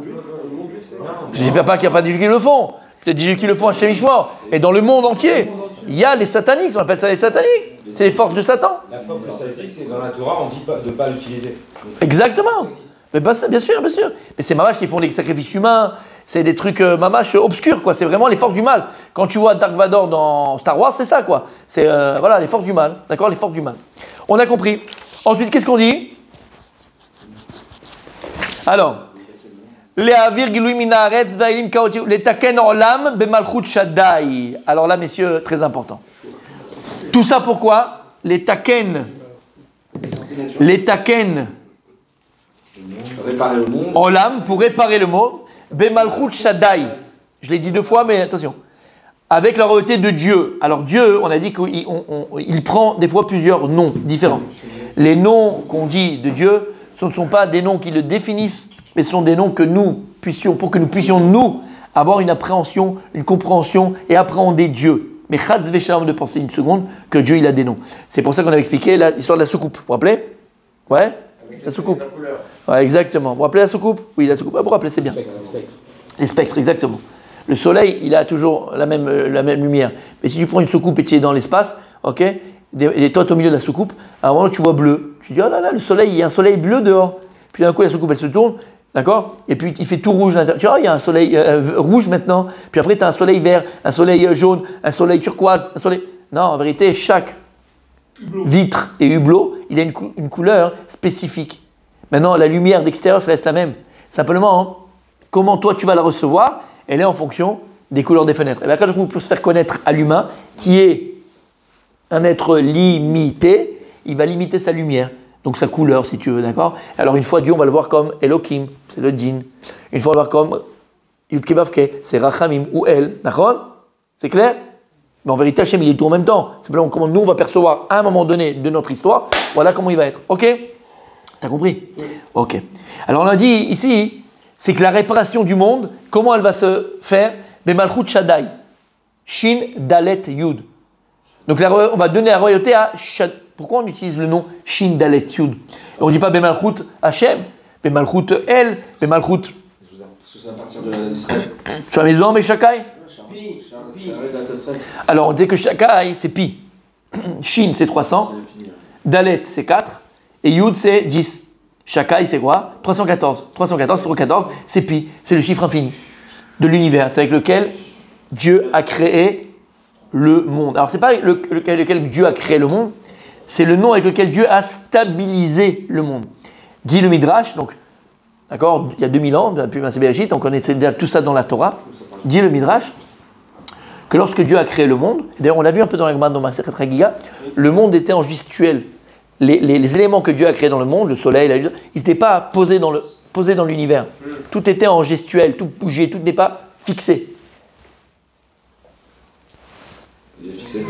J'espère pas qu'il n'y a pas des gens qui le font. Peut-être des gens qui le font à Shemishmor. Et dans le monde entier, il y a les sataniques, on appelle ça les sataniques. C'est les forces de Satan. La preuve que ça existe, c'est que dans la Torah, on dit de ne pas l'utiliser. Exactement. Mais bien sûr, bien sûr. Mais c'est mamash qui font des sacrifices humains, c'est des trucs mamash obscurs, quoi. C'est vraiment les forces du mal. Quand tu vois Dark Vador dans Star Wars, c'est ça, quoi. C'est voilà, les forces du mal. D'accord, les forces du mal. On a compris. Ensuite, qu'est-ce qu'on dit? Alors, alors là, messieurs, très important. Tout ça pourquoi? Les taken. Réparer le monde. Olam, pour réparer le monde. Bemalchut Shaddai. Je l'ai dit 2 fois, mais attention. Avec la royauté de Dieu. Alors Dieu, on a dit qu'il prend des fois plusieurs noms différents. Les noms qu'on dit de Dieu, ce ne sont pas des noms qui le définissent, mais ce sont des noms que nous puissions, pour que nous puissions, nous, avoir une appréhension, une compréhension et appréhender Dieu. Mais chaz v'shalom de penser une seconde que Dieu, il a des noms. C'est pour ça qu'on avait expliqué l'histoire de la soucoupe. Vous vous rappelez? Ouais? La soucoupe. Ouais, exactement. Vous vous rappelez la soucoupe? Oui, la soucoupe. Vous vous rappelez, c'est bien. Les spectres, exactement. Le soleil, il a toujours la même lumière. Mais si tu prends une soucoupe et tu es dans l'espace, ok, et toi, tu es au milieu de la soucoupe, à un moment, tu vois bleu. Tu dis, oh là là, le soleil, il y a un soleil bleu dehors. Puis d'un coup, la soucoupe, elle se tourne, d'accord? Et puis, il fait tout rouge à l'intérieur. Tu vois, il y a un soleil rouge maintenant. Puis après, tu as un soleil vert, un soleil jaune, un soleil turquoise, un soleil... Non, en vérité, chaque vitre et hublot, il a une couleur spécifique. Maintenant, la lumière d'extérieur, ça reste la même. Simplement, hein, comment toi, tu vas la recevoir, elle est en fonction des couleurs des fenêtres. Et bien, quand on peut se faire connaître à l'humain, qui est un être limité, il va limiter sa lumière, donc sa couleur, si tu veux, d'accord? Alors, une fois Dieu, on va le voir comme Elohim, c'est le Din. Une fois, on va le voir comme Yudke Bavke, c'est Rachamim ou El, d'accord? C'est clair? Mais en vérité, Hachem, il est tout en même temps. Simplement, comment nous, on va percevoir à un moment donné de notre histoire, voilà comment il va être. Ok? T'as compris? Oui. Ok. Alors, on a dit ici, c'est que la réparation du monde, comment elle va se faire? Bemalchut Shaddai. Shin, Dalet, Yud. Donc, on va donner la royauté à Shaddai. Pourquoi on utilise le nom Shin, Dalet, Yud? On ne dit pas Bemalchut Hachem, Bemalchut El, Bemalchut. C'est à partir d'Israël. Tu as mis dedans, mais Shakai? Alors, on dit que Shakai, c'est pi. Shin, c'est 300. Dalet, c'est 4. Et Yud, c'est 10. Shakai, c'est quoi? 314. 314, 314, c'est pi. C'est le chiffre infini de l'univers. C'est avec lequel Dieu a créé le monde. Alors, ce n'est pas lequel Dieu a créé le monde, c'est le nom avec lequel Dieu a stabilisé le monde. Dit le Midrash, donc, d'accord, il y a 2000 ans, depuis Massé Bereshit, on connaît déjà tout ça dans la Torah. Dit le Midrash que lorsque Dieu a créé le monde, d'ailleurs on l'a vu un peu dans la Gemara dans Masechet Chagiga, le monde était en gestuel. Les éléments que Dieu a créés dans le monde, le soleil, la lune, ils n'étaient pas posés dans l'univers. Tout était en gestuel, tout bougeait, tout n'est pas fixé.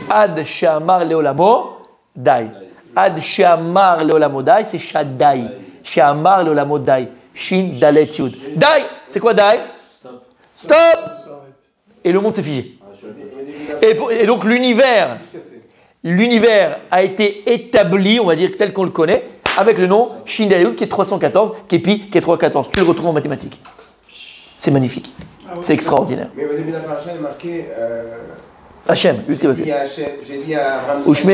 Ad she'amar leolamo dai. Ad she'amar leolamo dai, c'est Shaddai. She'amar leolamo dai. Shin dalet yud. Dai, c'est quoi dai? Stop. Et le monde s'est figé. Et donc l'univers a été établi, on va dire tel qu'on le connaît, avec le nom Shin dalet yud qui est 314, qui est pi, qui est 314. Tu le retrouves en mathématiques. C'est magnifique. C'est extraordinaire. Mais au début de la paracha, il est marqué. Hachem, J'ai dit à Abraham. Ushme,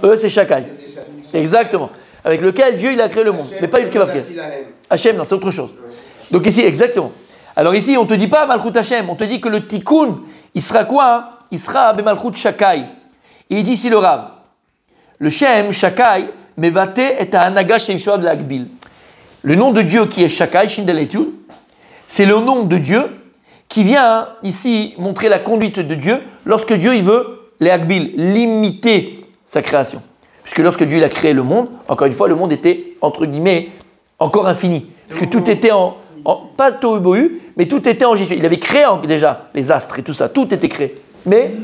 eux c'est Shakai. Exactement. Avec lequel Dieu il a créé le monde. Mais pas Yud Kevavke. Hachem, non, c'est autre chose. Donc ici, exactement. Alors ici, on ne te dit pas Malchut Hachem, on te dit que le Tikkun, il sera quoi hein? Il sera Malchut Shakai. Et il dit ici le Rav. Le Shem, Shakai, Mevate et Hanaga Shem Shua de l'Akbil. Le nom de Dieu qui est Shakai, Shindeletud, c'est le nom de Dieu qui vient ici montrer la conduite de Dieu lorsque Dieu il veut les Akbil, limiter sa création. Puisque lorsque Dieu il a créé le monde, encore une fois, le monde était, entre guillemets, encore infini. Parce que tout était pas tohu bohu, mais tout était en gestuel. Il avait créé déjà les astres et tout ça, tout était créé. Mais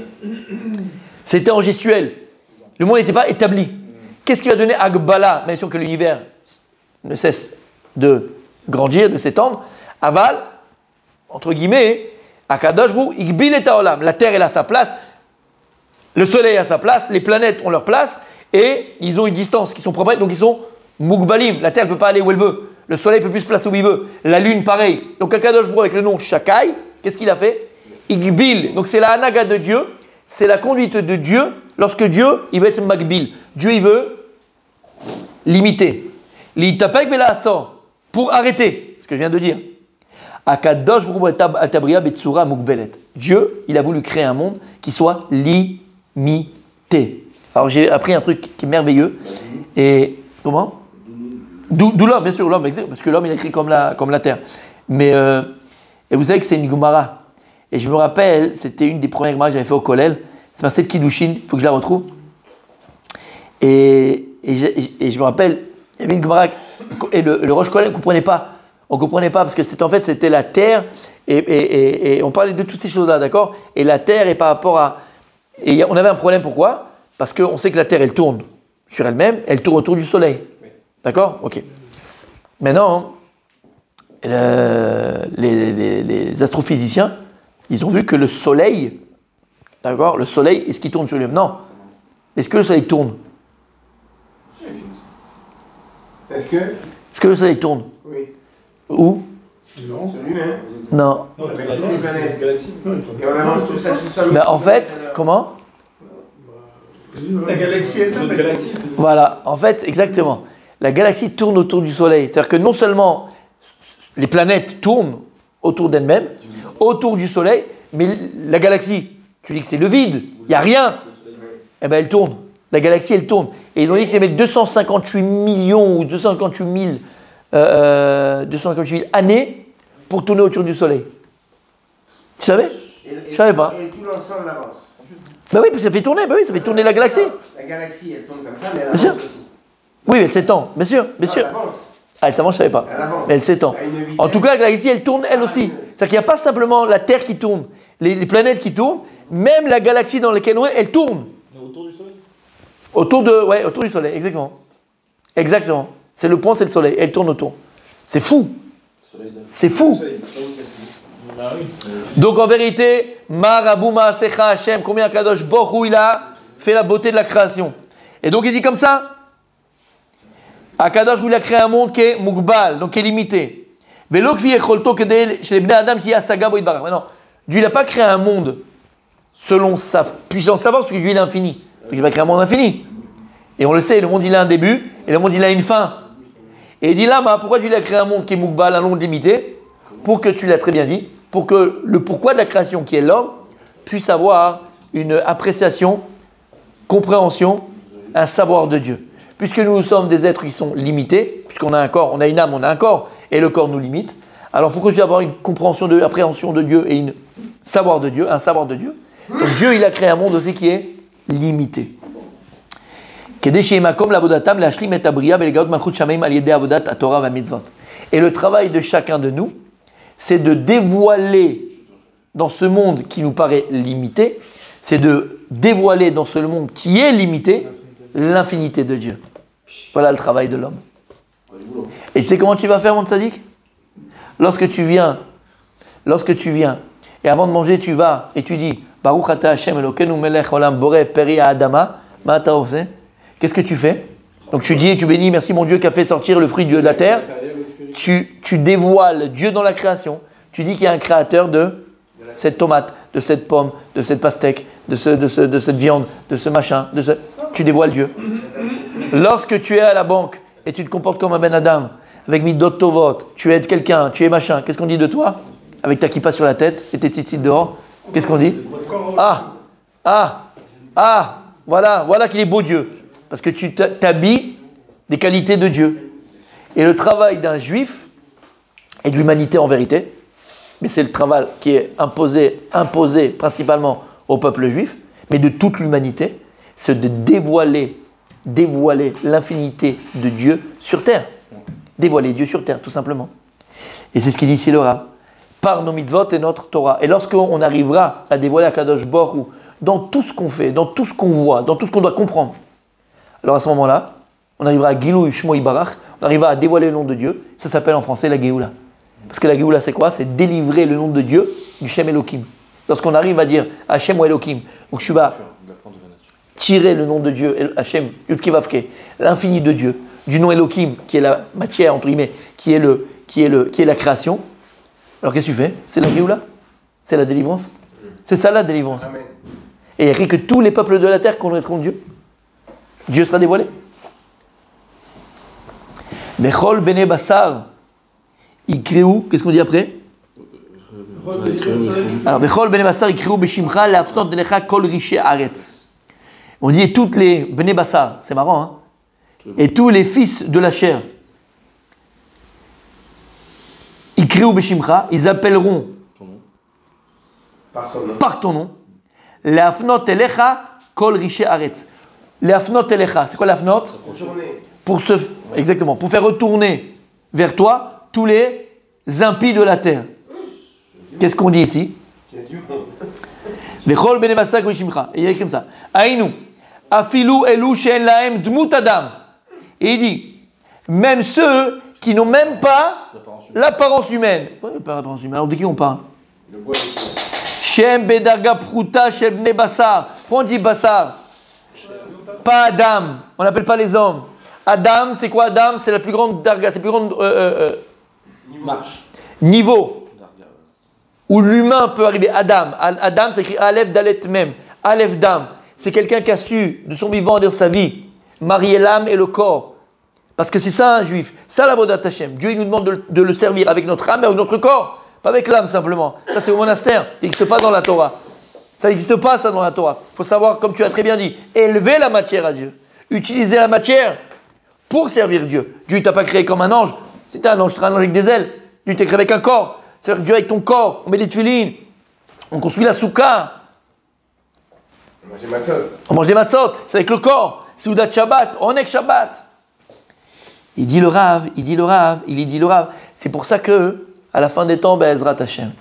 c'était en gestuel. Le monde n'était pas établi. Qu'est-ce qui va donner Agbala, même si que l'univers ne cesse de grandir, de s'étendre? Aval, entre guillemets, Akadosh Hu Igbil et Haolam. La terre elle a sa place, le soleil a sa place, les planètes ont leur place, et ils ont une distance qui sont propres, donc ils sont Mugbalim. La terre ne peut pas aller où elle veut. Le soleil ne peut plus se placer où il veut. La lune, pareil. Donc Akadosh Hu avec le nom Shakai, qu'est-ce qu'il a fait? Igbil. Donc c'est la Hanaga de Dieu, c'est la conduite de Dieu lorsque Dieu, il veut être Magbil. Dieu, il veut limiter. L'itapek vela pour arrêter, ce que je viens de dire. Akadosh Atabria Betsura Mugbelet. Dieu, il a voulu créer un monde qui soit limité. Alors j'ai appris un truc qui est merveilleux. Et comment? D'où l'homme, bien sûr, l'homme, parce que l'homme il a écrit comme la terre. Mais et vous savez que c'est une Gemara. Et je me rappelle, c'était une des premières Gemara que j'avais fait au Kollel. C'est ma Sed Kiddushin, il faut que je la retrouve. Et je me rappelle, il y avait une Gemara et le Rosh Kollel ne comprenait pas. On ne comprenait pas parce que c'était la terre et on parlait de toutes ces choses-là, d'accord? Et la terre est par rapport à... Et on avait un problème, pourquoi? Parce qu'on sait que la terre, elle tourne sur elle-même, elle tourne autour du soleil. D'accord? Ok. Maintenant, les astrophysiciens, ils ont vu que le soleil, d'accord? Le soleil, est-ce qu'il tourne sur lui-même? Non. Est-ce que le soleil tourne? Est-ce que le soleil tourne? Oui. Où? Non, sur lui-même. Non. Les planètes. Et on avance tout ça 600 000. Mais en fait, comment? La galaxie est une galaxie. Voilà, en fait, exactement. La galaxie tourne autour du soleil. C'est-à-dire que non seulement les planètes tournent autour d'elles-mêmes, autour du soleil, mais la galaxie, tu dis que c'est le vide, il n'y a rien. Eh bien, elle tourne. La galaxie, elle tourne. Et ils ont dit que c'est 258 millions ou 258 000 années pour tourner autour du soleil. Tu savais? Je ne savais pas. Et tout l'ensemble avance. Ben oui, ça fait tourner, ça fait tourner la galaxie. La galaxie, elle tourne comme ça, mais elle Bien sûr. avance aussi. Oui, elle s'étend, bien sûr, bien sûr. Elle avance. Ah, elle s'avance, je ne savais pas. Elle avance. Mais elle s'étend. À une vitesse. En tout cas, la galaxie, elle tourne elle aussi. C'est-à-dire qu'il n'y a pas simplement la Terre qui tourne, les planètes qui tournent, même la galaxie dans laquelle on est, elle tourne. Autour du soleil? Autour du soleil, exactement. Exactement. C'est le point, c'est le soleil. Elle tourne autour. C'est fou. C'est fou. Bah oui. Donc en vérité, Marabou Maasecha Hashem, combien Kadosh Baruch Hu, il a fait la beauté de la création. Et donc il dit comme ça, Akadosh il a créé un monde qui est Mugbal, donc qui est limité. Maintenant, Dieu il n'a pas créé un monde selon sa puissance savoir, parce que Dieu il est infini. Donc il va créer un monde infini. Et on le sait, le monde il a un début, et le monde il a une fin. Et il dit là, pourquoi Dieu il a créé un monde qui est Mugbal, un monde limité? Pour que, tu l'as très bien dit, pour que le pourquoi de la création qui est l'homme puisse avoir une appréciation, compréhension, un savoir de Dieu. Puisque nous sommes des êtres qui sont limités, puisqu'on a un corps, on a une âme, on a un corps, et le corps nous limite. Alors pour que tu puisses avoir une compréhension, appréhension de Dieu et un savoir de Dieu, Donc Dieu, il a créé un monde aussi qui est limité. Et le travail de chacun de nous, c'est de dévoiler dans ce monde qui nous paraît limité, c'est de dévoiler dans ce monde qui est limité l'infinité de Dieu. Voilà le travail de l'homme. Et tu sais comment tu vas faire, mon tzaddik? Lorsque tu viens, et avant de manger, tu vas et tu dis Baruch ata Hashem Elokeinu melech olam boreh peri ha'adama, ma ta oseh? Qu'est-ce que tu fais? Donc tu dis et tu bénis, merci mon Dieu qui a fait sortir le fruit de la terre. Tu dévoiles Dieu dans la création. Tu dis qu'il y a un créateur de cette tomate, de cette pomme, de cette pastèque, de cette viande, de ce machin. Tu dévoiles Dieu. Lorsque tu es à la banque et tu te comportes comme un Ben Adam, avec midot tovot, tu aides quelqu'un, tu es machin, qu'est-ce qu'on dit de toi? Avec ta kippa sur la tête et tes tzitzit dehors, qu'est-ce qu'on dit? Voilà qu'il est beau Dieu. Parce que tu t'habilles des qualités de Dieu. Et le travail d'un juif et de l'humanité en vérité, mais c'est le travail qui est imposé principalement au peuple juif, mais de toute l'humanité, c'est de dévoiler l'infinité de Dieu sur terre. Dévoiler Dieu sur terre, tout simplement. Et c'est ce qu'il dit ici le Rav. Par nos mitzvot et notre Torah. Et lorsqu'on arrivera à dévoiler Akadosh Baruch Hu dans tout ce qu'on fait, dans tout ce qu'on voit, dans tout ce qu'on doit comprendre, alors à ce moment-là, on arrivera à Gilou Shmo Yibarach, on arrivera à dévoiler le nom de Dieu. Ça s'appelle en français la Géoula. Parce que la Géoula, c'est quoi? C'est délivrer le nom de Dieu du Shem Elohim. Lorsqu'on arrive à dire Hashem ou Elohim, donc tu vas tirer le nom de Dieu, Hashem, Yudke Vavke, l'infini de Dieu, du nom Elohim, qui est la matière, entre guillemets, qui est la création. Alors qu'est-ce que tu fais? C'est la Géoula? C'est la délivrance? C'est ça la délivrance. Amen. Et il n'y a que tous les peuples de la terre connaîtront Dieu. Dieu sera dévoilé. Bechol bene basar, ikréou, qu'est-ce qu'on dit après? Alors, Bechol bene basar, ikréou beshimcha, lafnot delecha kol riche aretz. On dit toutes les bene basar, c'est marrant, hein? Et tous les fils de la chair, ikréou beshimcha, ils appelleront par ton nom, lafnot delecha kol riche aretz. L'afnot elecha, c'est quoi l'afnot? Exactement, pour faire retourner vers toi tous les impies de la terre. Qu'est-ce qu'on dit ici? Vechol bene basar k'mishimcha. Et il y a écrit comme ça. Aïnou, afilu elu she'en lahem dmut adam. Et il dit, même ceux qui n'ont même pas l'apparence humaine. Pas l'apparence humaine. Alors de qui on parle? Shem bedarga pruta shel bnei basar. Pourquoi on dit basar? Pas Adam, on n'appelle pas les hommes. Adam, c'est quoi Adam? C'est la plus grande darga, c'est la plus grande niveau où l'humain peut arriver. Adam, c'est écrit Aleph Dalet Mem. Aleph Dam, c'est quelqu'un qui a su de son vivant, de sa vie, marier l'âme et le corps. Parce que c'est ça un juif, ça la Avodat Hashem. Dieu il nous demande de le servir avec notre âme et avec notre corps, pas avec l'âme simplement. Ça c'est au monastère, ça n'existe pas dans la Torah. Ça n'existe pas, ça, dans la Torah. Il faut savoir, comme tu as très bien dit, élever la matière à Dieu. Utiliser la matière pour servir Dieu. Dieu ne t'a pas créé comme un ange. Si tu es un ange, tu seras un ange avec des ailes. Dieu t'a créé avec un corps. C'est-à-dire Dieu avec ton corps. On met des tefilines. On construit la soukha. On mange des matzot. C'est avec le corps. C'est Oudat Shabbat. On est que Shabbat. Il dit le Rav. C'est pour ça que, à la fin des temps, Be'ezrat Hashem.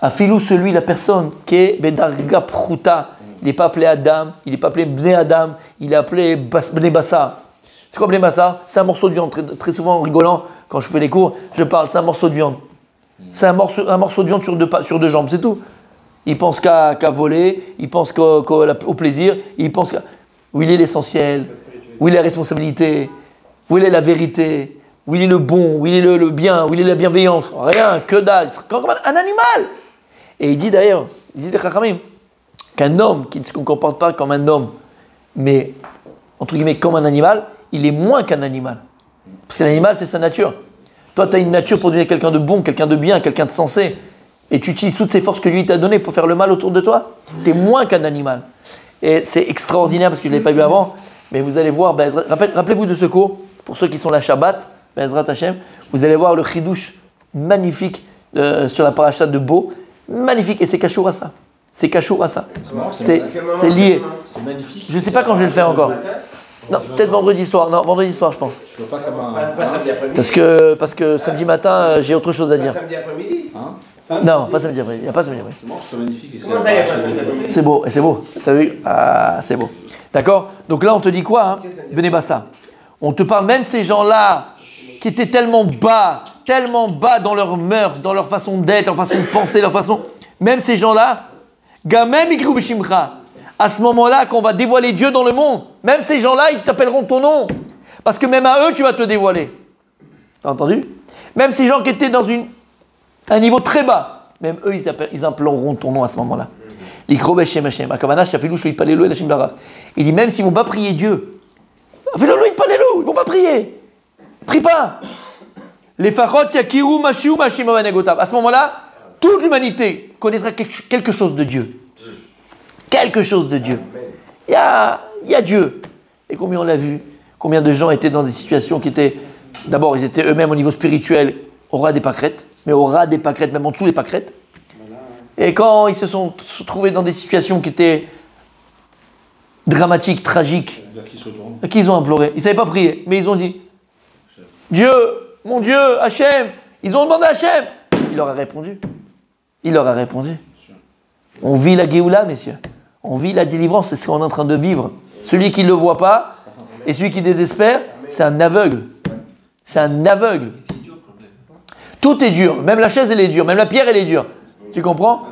Afilou, la personne qui est Bedarga Pruta, il n'est pas appelé Adam, il n'est pas appelé Bnei Adam, il est appelé Bnei Bassar. C'est quoi Bnei Bassar? C'est un morceau de viande. Très souvent en rigolant, quand je fais les cours, je parle, c'est un morceau de viande. C'est un morceau de viande sur deux jambes, c'est tout. Il pense qu'à voler, il pense au plaisir, il pense qu'à... Où il est l'essentiel, où il est la responsabilité, où il est la vérité, où il est le bon, où il est le bien, où il est la bienveillance. Rien, que dalle, c'est comme un animal. Et il dit d'ailleurs, les Chachamim, qu'un homme qui ne se comporte pas comme un homme, mais entre guillemets comme un animal, il est moins qu'un animal. Parce que l'animal, c'est sa nature. Toi, tu as une nature pour devenir quelqu'un de bon, quelqu'un de bien, quelqu'un de sensé. Et tu utilises toutes ces forces que lui t'a données pour faire le mal autour de toi. Tu es moins qu'un animal. Et c'est extraordinaire parce que je ne l'ai pas vu avant. Mais vous allez voir, rappelez-vous de ce cours, pour ceux qui sont la Shabbat, Be'ezrat Hashem, vous allez voir le chidouche magnifique sur la paracha de Bo. Magnifique, et c'est Kachour à ça. C'est cachour à ça. C'est lié. C'est magnifique. Je ne sais pas quand je vais le faire encore. Non, peut-être vendredi soir. Non, vendredi soir, je pense. Je vois pas comme un. Pas samedi après-midi. Parce que samedi matin, j'ai autre chose à dire. Samedi après-midi. Non, pas samedi après. Il n'y a pas samedi après. C'est magnifique. Et c'est Comment ça, il y a pas samedi après-midi? C'est beau, et c'est beau. T'as vu? Ah, c'est beau. D'accord? Donc là, on te dit quoi, hein? Benebassa. On te parle, même ces gens-là qui étaient tellement bas dans leurs mœurs, dans leur façon d'être, leur façon de penser, leur façon. Même ces gens-là, Gamem Ikru Bishimcha. À ce moment-là, qu'on va dévoiler Dieu dans le monde, même ces gens-là, ils t'appelleront ton nom. Parce que même à eux, tu vas te dévoiler. T'as entendu? Même ces gens qui étaient dans un niveau très bas, même eux, ils imploreront ton nom à ce moment-là. Il dit, même s'ils ne vont pas prier Dieu, ils ne vont pas prier. Prie pas. Les farot yakiru mashiu mashim avanegotav. À ce moment-là, toute l'humanité connaîtra quelque chose de Dieu. Quelque chose de Dieu. Il y a Dieu. Et combien on l'a vu? Combien de gens étaient dans des situations qui étaient... D'abord, ils étaient eux-mêmes au niveau spirituel au ras des pâquerettes, mais au ras des pâquerettes, même en dessous des pâquerettes. Et quand ils se sont trouvés dans des situations qui étaient dramatiques, tragiques, à qui ils ont imploré? Ils ne savaient pas prier, mais ils ont dit Dieu, mon Dieu, Hachem. Ils ont demandé à Hachem. Il leur a répondu. Il leur a répondu. On vit la Géoula, messieurs. On vit la délivrance, c'est ce qu'on est en train de vivre. Celui qui ne le voit pas et celui qui désespère, c'est un aveugle. C'est un aveugle. Tout est dur. Même la chaise, elle est dure. Même la pierre, elle est dure. Tu comprends?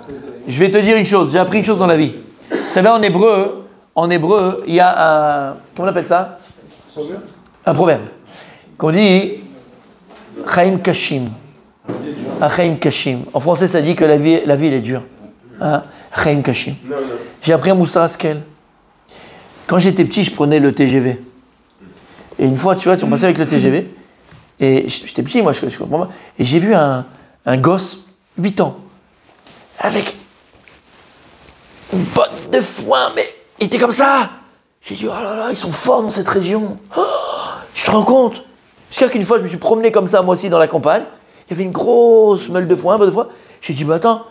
Je vais te dire une chose. J'ai appris une chose dans la vie. Vous savez, en hébreu, il y a un... Comment on appelle ça? Un proverbe. Qu'on dit Chaim Kashim. Un Chaim Kashim. En français, ça dit que la vie elle est dure. Hein? Chaim Kashim. J'ai appris à Moussa Askel. Quand j'étais petit, je prenais le TGV. Et une fois, tu vois, on passait avec le TGV. Et j'étais petit, moi, je comprends pas. Et j'ai vu un gosse, 8 ans, avec une botte de foin, mais il était comme ça. J'ai dit, oh là là, ils sont forts dans cette région. Oh, tu te rends compte? Jusqu'à qu'une fois, je me suis promené comme ça, moi aussi, dans la campagne. Il y avait une grosse meule de foin, un peu de foin. J'ai dit, bah attends,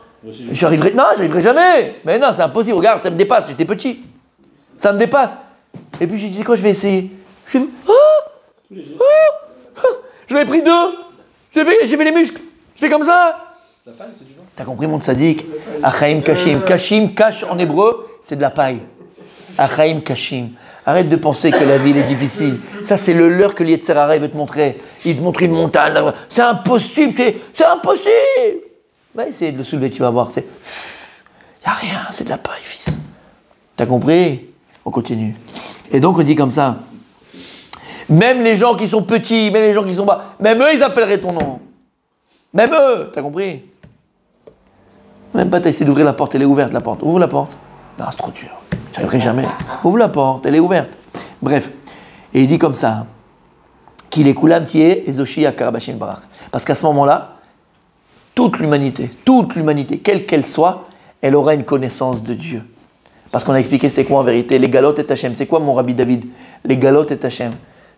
j'arriverai jamais. Mais non, c'est impossible, regarde, ça me dépasse, j'étais petit. Ça me dépasse. Et puis j'ai dit, quoi, je vais essayer. Je l'ai pris 2. J'ai fait les muscles. Je fais comme ça. T'as compris, mon tzaddik? Achaim kashim. Kashim, cash en hébreu, c'est de la paille. Achaim kashim. Arrête de penser que la vie est difficile. Ça, c'est le leurre que l'Yetzer Hara veut te montrer. Il te montre une montagne. C'est impossible, c'est impossible. Va essayer de le soulever, tu vas voir. Il n'y a rien, c'est de la paille, fils. T'as compris? On continue. Et donc, on dit comme ça. Même les gens qui sont petits, même les gens qui sont bas, même eux, ils appelleraient ton nom. Même eux, t'as compris? Même pas, t'as essayé d'ouvrir la porte, elle est ouverte, la porte. Ouvre la porte. Non, c'est trop dur. J'arriverai jamais. Ouvre la porte, elle est ouverte. Bref. Et il dit comme ça. Qu'il est koulam tié et zoshi à karabashin barach. Parce qu'à ce moment-là, toute l'humanité, quelle qu'elle soit, elle aura une connaissance de Dieu. Parce qu'on a expliqué c'est quoi en vérité. Les galotes et Hachem. C'est quoi mon Rabbi David? Les galotes et Hachem.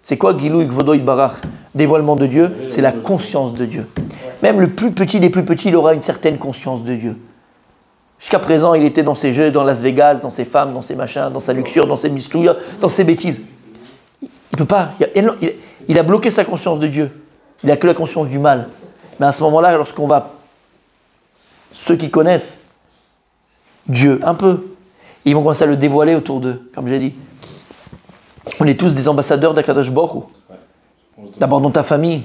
C'est quoi Gilou Kvodo Barach? Dévoilement de Dieu, c'est la conscience de Dieu. Même le plus petit des plus petits, il aura une certaine conscience de Dieu. Jusqu'à présent, il était dans ses jeux, dans Las Vegas, dans ses femmes, dans ses machins, dans sa luxure, dans ses mistouilles, dans ses bêtises. Il ne peut pas. Il a bloqué sa conscience de Dieu. Il n'a que la conscience du mal. Mais à ce moment-là, lorsqu'on va... Ceux qui connaissent Dieu, un peu, ils vont commencer à le dévoiler autour d'eux, comme j'ai dit. On est tous des ambassadeurs d'Akadosh Baruch Hu. D'abord dans ta famille.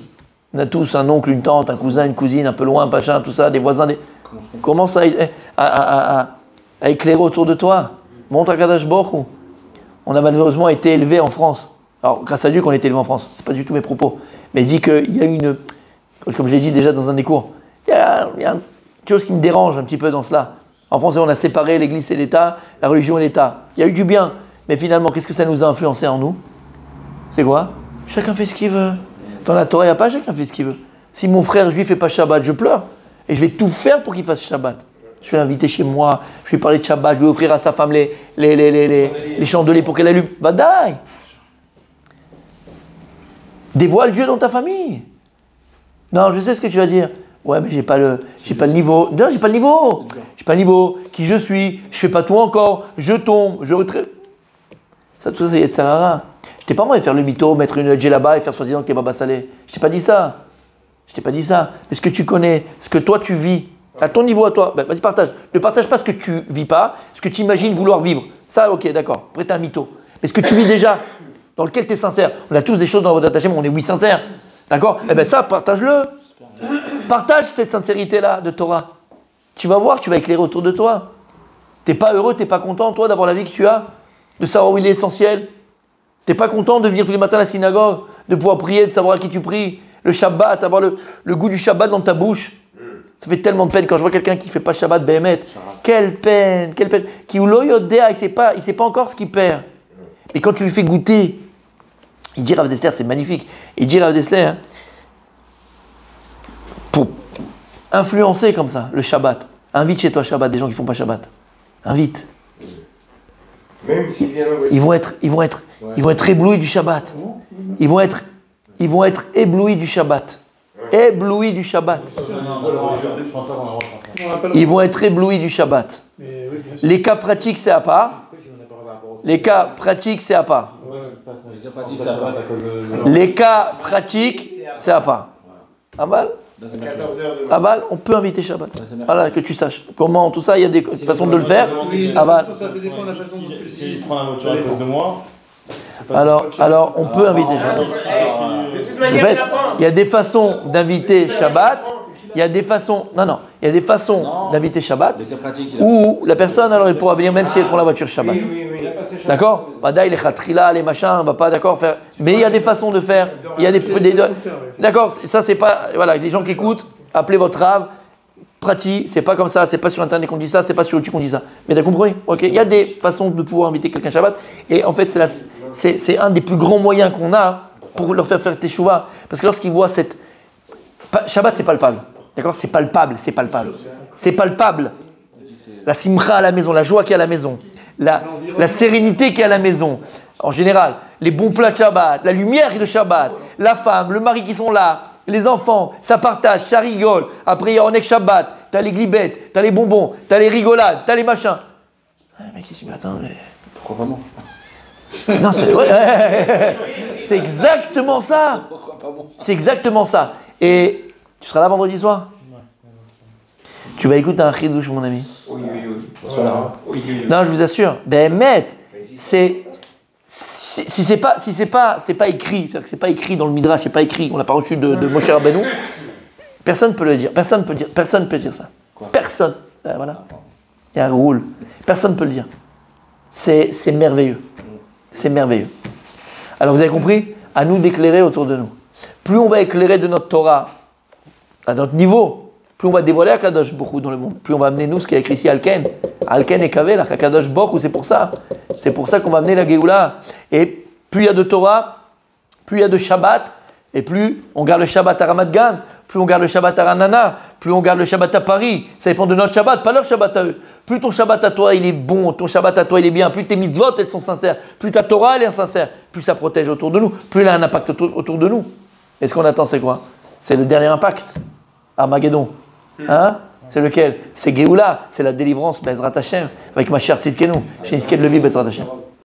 On a tous un oncle, une tante, un cousin, une cousine, un peu loin, un pachin, tout ça, des voisins. Commence à éclairer autour de toi. Montre Akadosh Baruch Hu. On a malheureusement été élevés en France. Alors, grâce à Dieu qu'on a été élevés en France. Ce n'est pas du tout mes propos. Mais je dis qu'il y a une... Comme je l'ai dit déjà dans un des cours, il y a quelque chose qui me dérange un petit peu dans cela. En France, on a séparé l'Église et l'État, la religion et l'État. Il y a eu du bien. Mais finalement, qu'est-ce que ça nous a influencé en nous? C'est quoi? Chacun fait ce qu'il veut. Dans la Torah, il n'y a pas chacun fait ce qu'il veut. Si mon frère juif ne fait pas Shabbat, je pleure. Et je vais tout faire pour qu'il fasse Shabbat. Je vais l'inviter chez moi, je vais parler de Shabbat, je vais offrir à sa femme les chandeliers pour qu'elle allume. Badaï! Dévoile Dieu dans ta famille. Non, je sais ce que tu vas dire. Ouais, mais j'ai pas le niveau. Non, j'ai pas le niveau. J'ai pas le niveau. Qui je suis, je fais pas tout encore, je tombe, je retrait. Ça, tout ça, c'est Yetzirara. Je t'ai pas moi de faire le mytho, mettre une djellaba et faire soi-disant que t'es Baba Salé. Je t'ai pas dit ça. Je t'ai pas dit ça. Mais ce que tu connais, ce que toi tu vis, à ton niveau à toi, ben, vas-y partage. Ne partage pas ce que tu vis pas, ce que tu imagines vouloir vivre. Ça, ok, d'accord. Après, t'es un mytho. Mais ce que tu vis déjà, dans lequel tu es sincère. On a tous des choses dans votre attachement, on est oui sincère. D'accord? Eh bien ça, partage-le. Partage cette sincérité-là de Torah. Tu vas voir, tu vas éclairer autour de toi. T'es pas heureux, t'es pas content, toi, d'avoir la vie que tu as, de savoir où il est essentiel. T'es pas content de venir tous les matins à la synagogue, de pouvoir prier, de savoir à qui tu pries. Le Shabbat, avoir le goût du Shabbat dans ta bouche. Ça fait tellement de peine quand je vois quelqu'un qui ne fait pas Shabbat Béhémet. Quelle peine, quelle peine. Qui ou l'oyodéa, il ne sait pas encore ce qu'il perd. Et quand tu lui fais goûter, il dit Rav Dessler, c'est magnifique. Il dit Rav Dessler, pour influencer comme ça le Shabbat, invite chez toi Shabbat des gens qui ne font pas Shabbat. Invite. Même s'il vient Ils vont être éblouis du Shabbat. Ils vont être éblouis du Shabbat. Éblouis du Shabbat. Ils vont être éblouis du Shabbat. Les cas pratiques, c'est à part. Les cas pratiques, c'est à part. Les cas pratiques, c'est à part. Aval, Aval, on peut inviter Shabbat. Voilà, que tu saches. Comment, tout ça, il y a des façons de le faire. Aval. Si il prend la voiture à cause de moi. Alors, on peut inviter Shabbat. En fait, il y a des façons d'inviter Shabbat. Il y a des façons, il y a des façons d'inviter Shabbat où la personne, alors, elle pourra venir même si elle prend la voiture Shabbat. D'accord? Badaï, les khatrila, les machins, on va pas d'accord faire. Mais il y a des façons de faire. Il y a des d'accord, ça c'est pas, voilà, les gens qui écoutent, appelez votre rave. Pratique, c'est pas comme ça, c'est pas sur internet qu'on dit ça, c'est pas sur YouTube qu'on dit ça. Mais t'as compris? Ok, il y a des façons de pouvoir inviter quelqu'un Shabbat. Et en fait, c'est un des plus grands moyens qu'on a pour leur faire teshuva. Parce que lorsqu'ils voient cette. Shabbat, c'est palpable. D'accord? C'est palpable, c'est palpable. C'est palpable. La simcha à la maison, la joie qu'il y a à la maison, la sérénité qu'il y a à la maison. En général, les bons plats de Shabbat, la lumière de Shabbat, la femme, le mari qui sont là. Les enfants, ça partage, ça rigole. Après, il y a Onek Shabbat, t'as les glibettes, t'as les bonbons, t'as les rigolades, t'as les machins. Le mec, il se dit, mais attends, mais Pourquoi pas moi? non, c'est vrai. C'est exactement ça. Pourquoi pas moi? C'est exactement ça. Et tu seras là vendredi soir? Tu vas écouter un chidouche, mon ami. Oui. Non, je vous assure. Ben, si c'est pas écrit, c'est-à-dire que c'est pas écrit dans le Midrash, c'est pas écrit, on l'a pas reçu de Moshe Rabbeinu, personne peut le dire, personne peut dire ça. Quoi? Personne. Voilà. Il y a un rôle. Personne peut le dire. C'est merveilleux. C'est merveilleux. Alors vous avez compris? À nous d'éclairer autour de nous. Plus on va éclairer de notre Torah à notre niveau, plus on va dévoiler Akadosh Baruch dans le monde, plus on va amener nous ce qui est écrit ici Alken et Kavel, Akadosh Baruch, c'est pour ça. C'est pour ça qu'on va amener la Géoula. Et plus il y a de Torah, plus il y a de Shabbat, et plus on garde le Shabbat à Ramat Gan, plus on garde le Shabbat à Ranana, plus on garde le Shabbat à Paris. Ça dépend de notre Shabbat, pas leur Shabbat à eux. Plus ton Shabbat à toi il est bon, ton Shabbat à toi il est bien, plus tes mitzvot elles sont sincères, plus ta Torah elle est sincère, plus ça protège autour de nous, plus elle a un impact autour de nous. Et ce qu'on attend c'est quoi? C'est le dernier impact, Armageddon. Hein? C'est lequel? C'est Géoula, c'est la délivrance, Bezrat Hashem, avec ma chère Tzidkenu, chez Niskel Levi, Bezrat Hashem.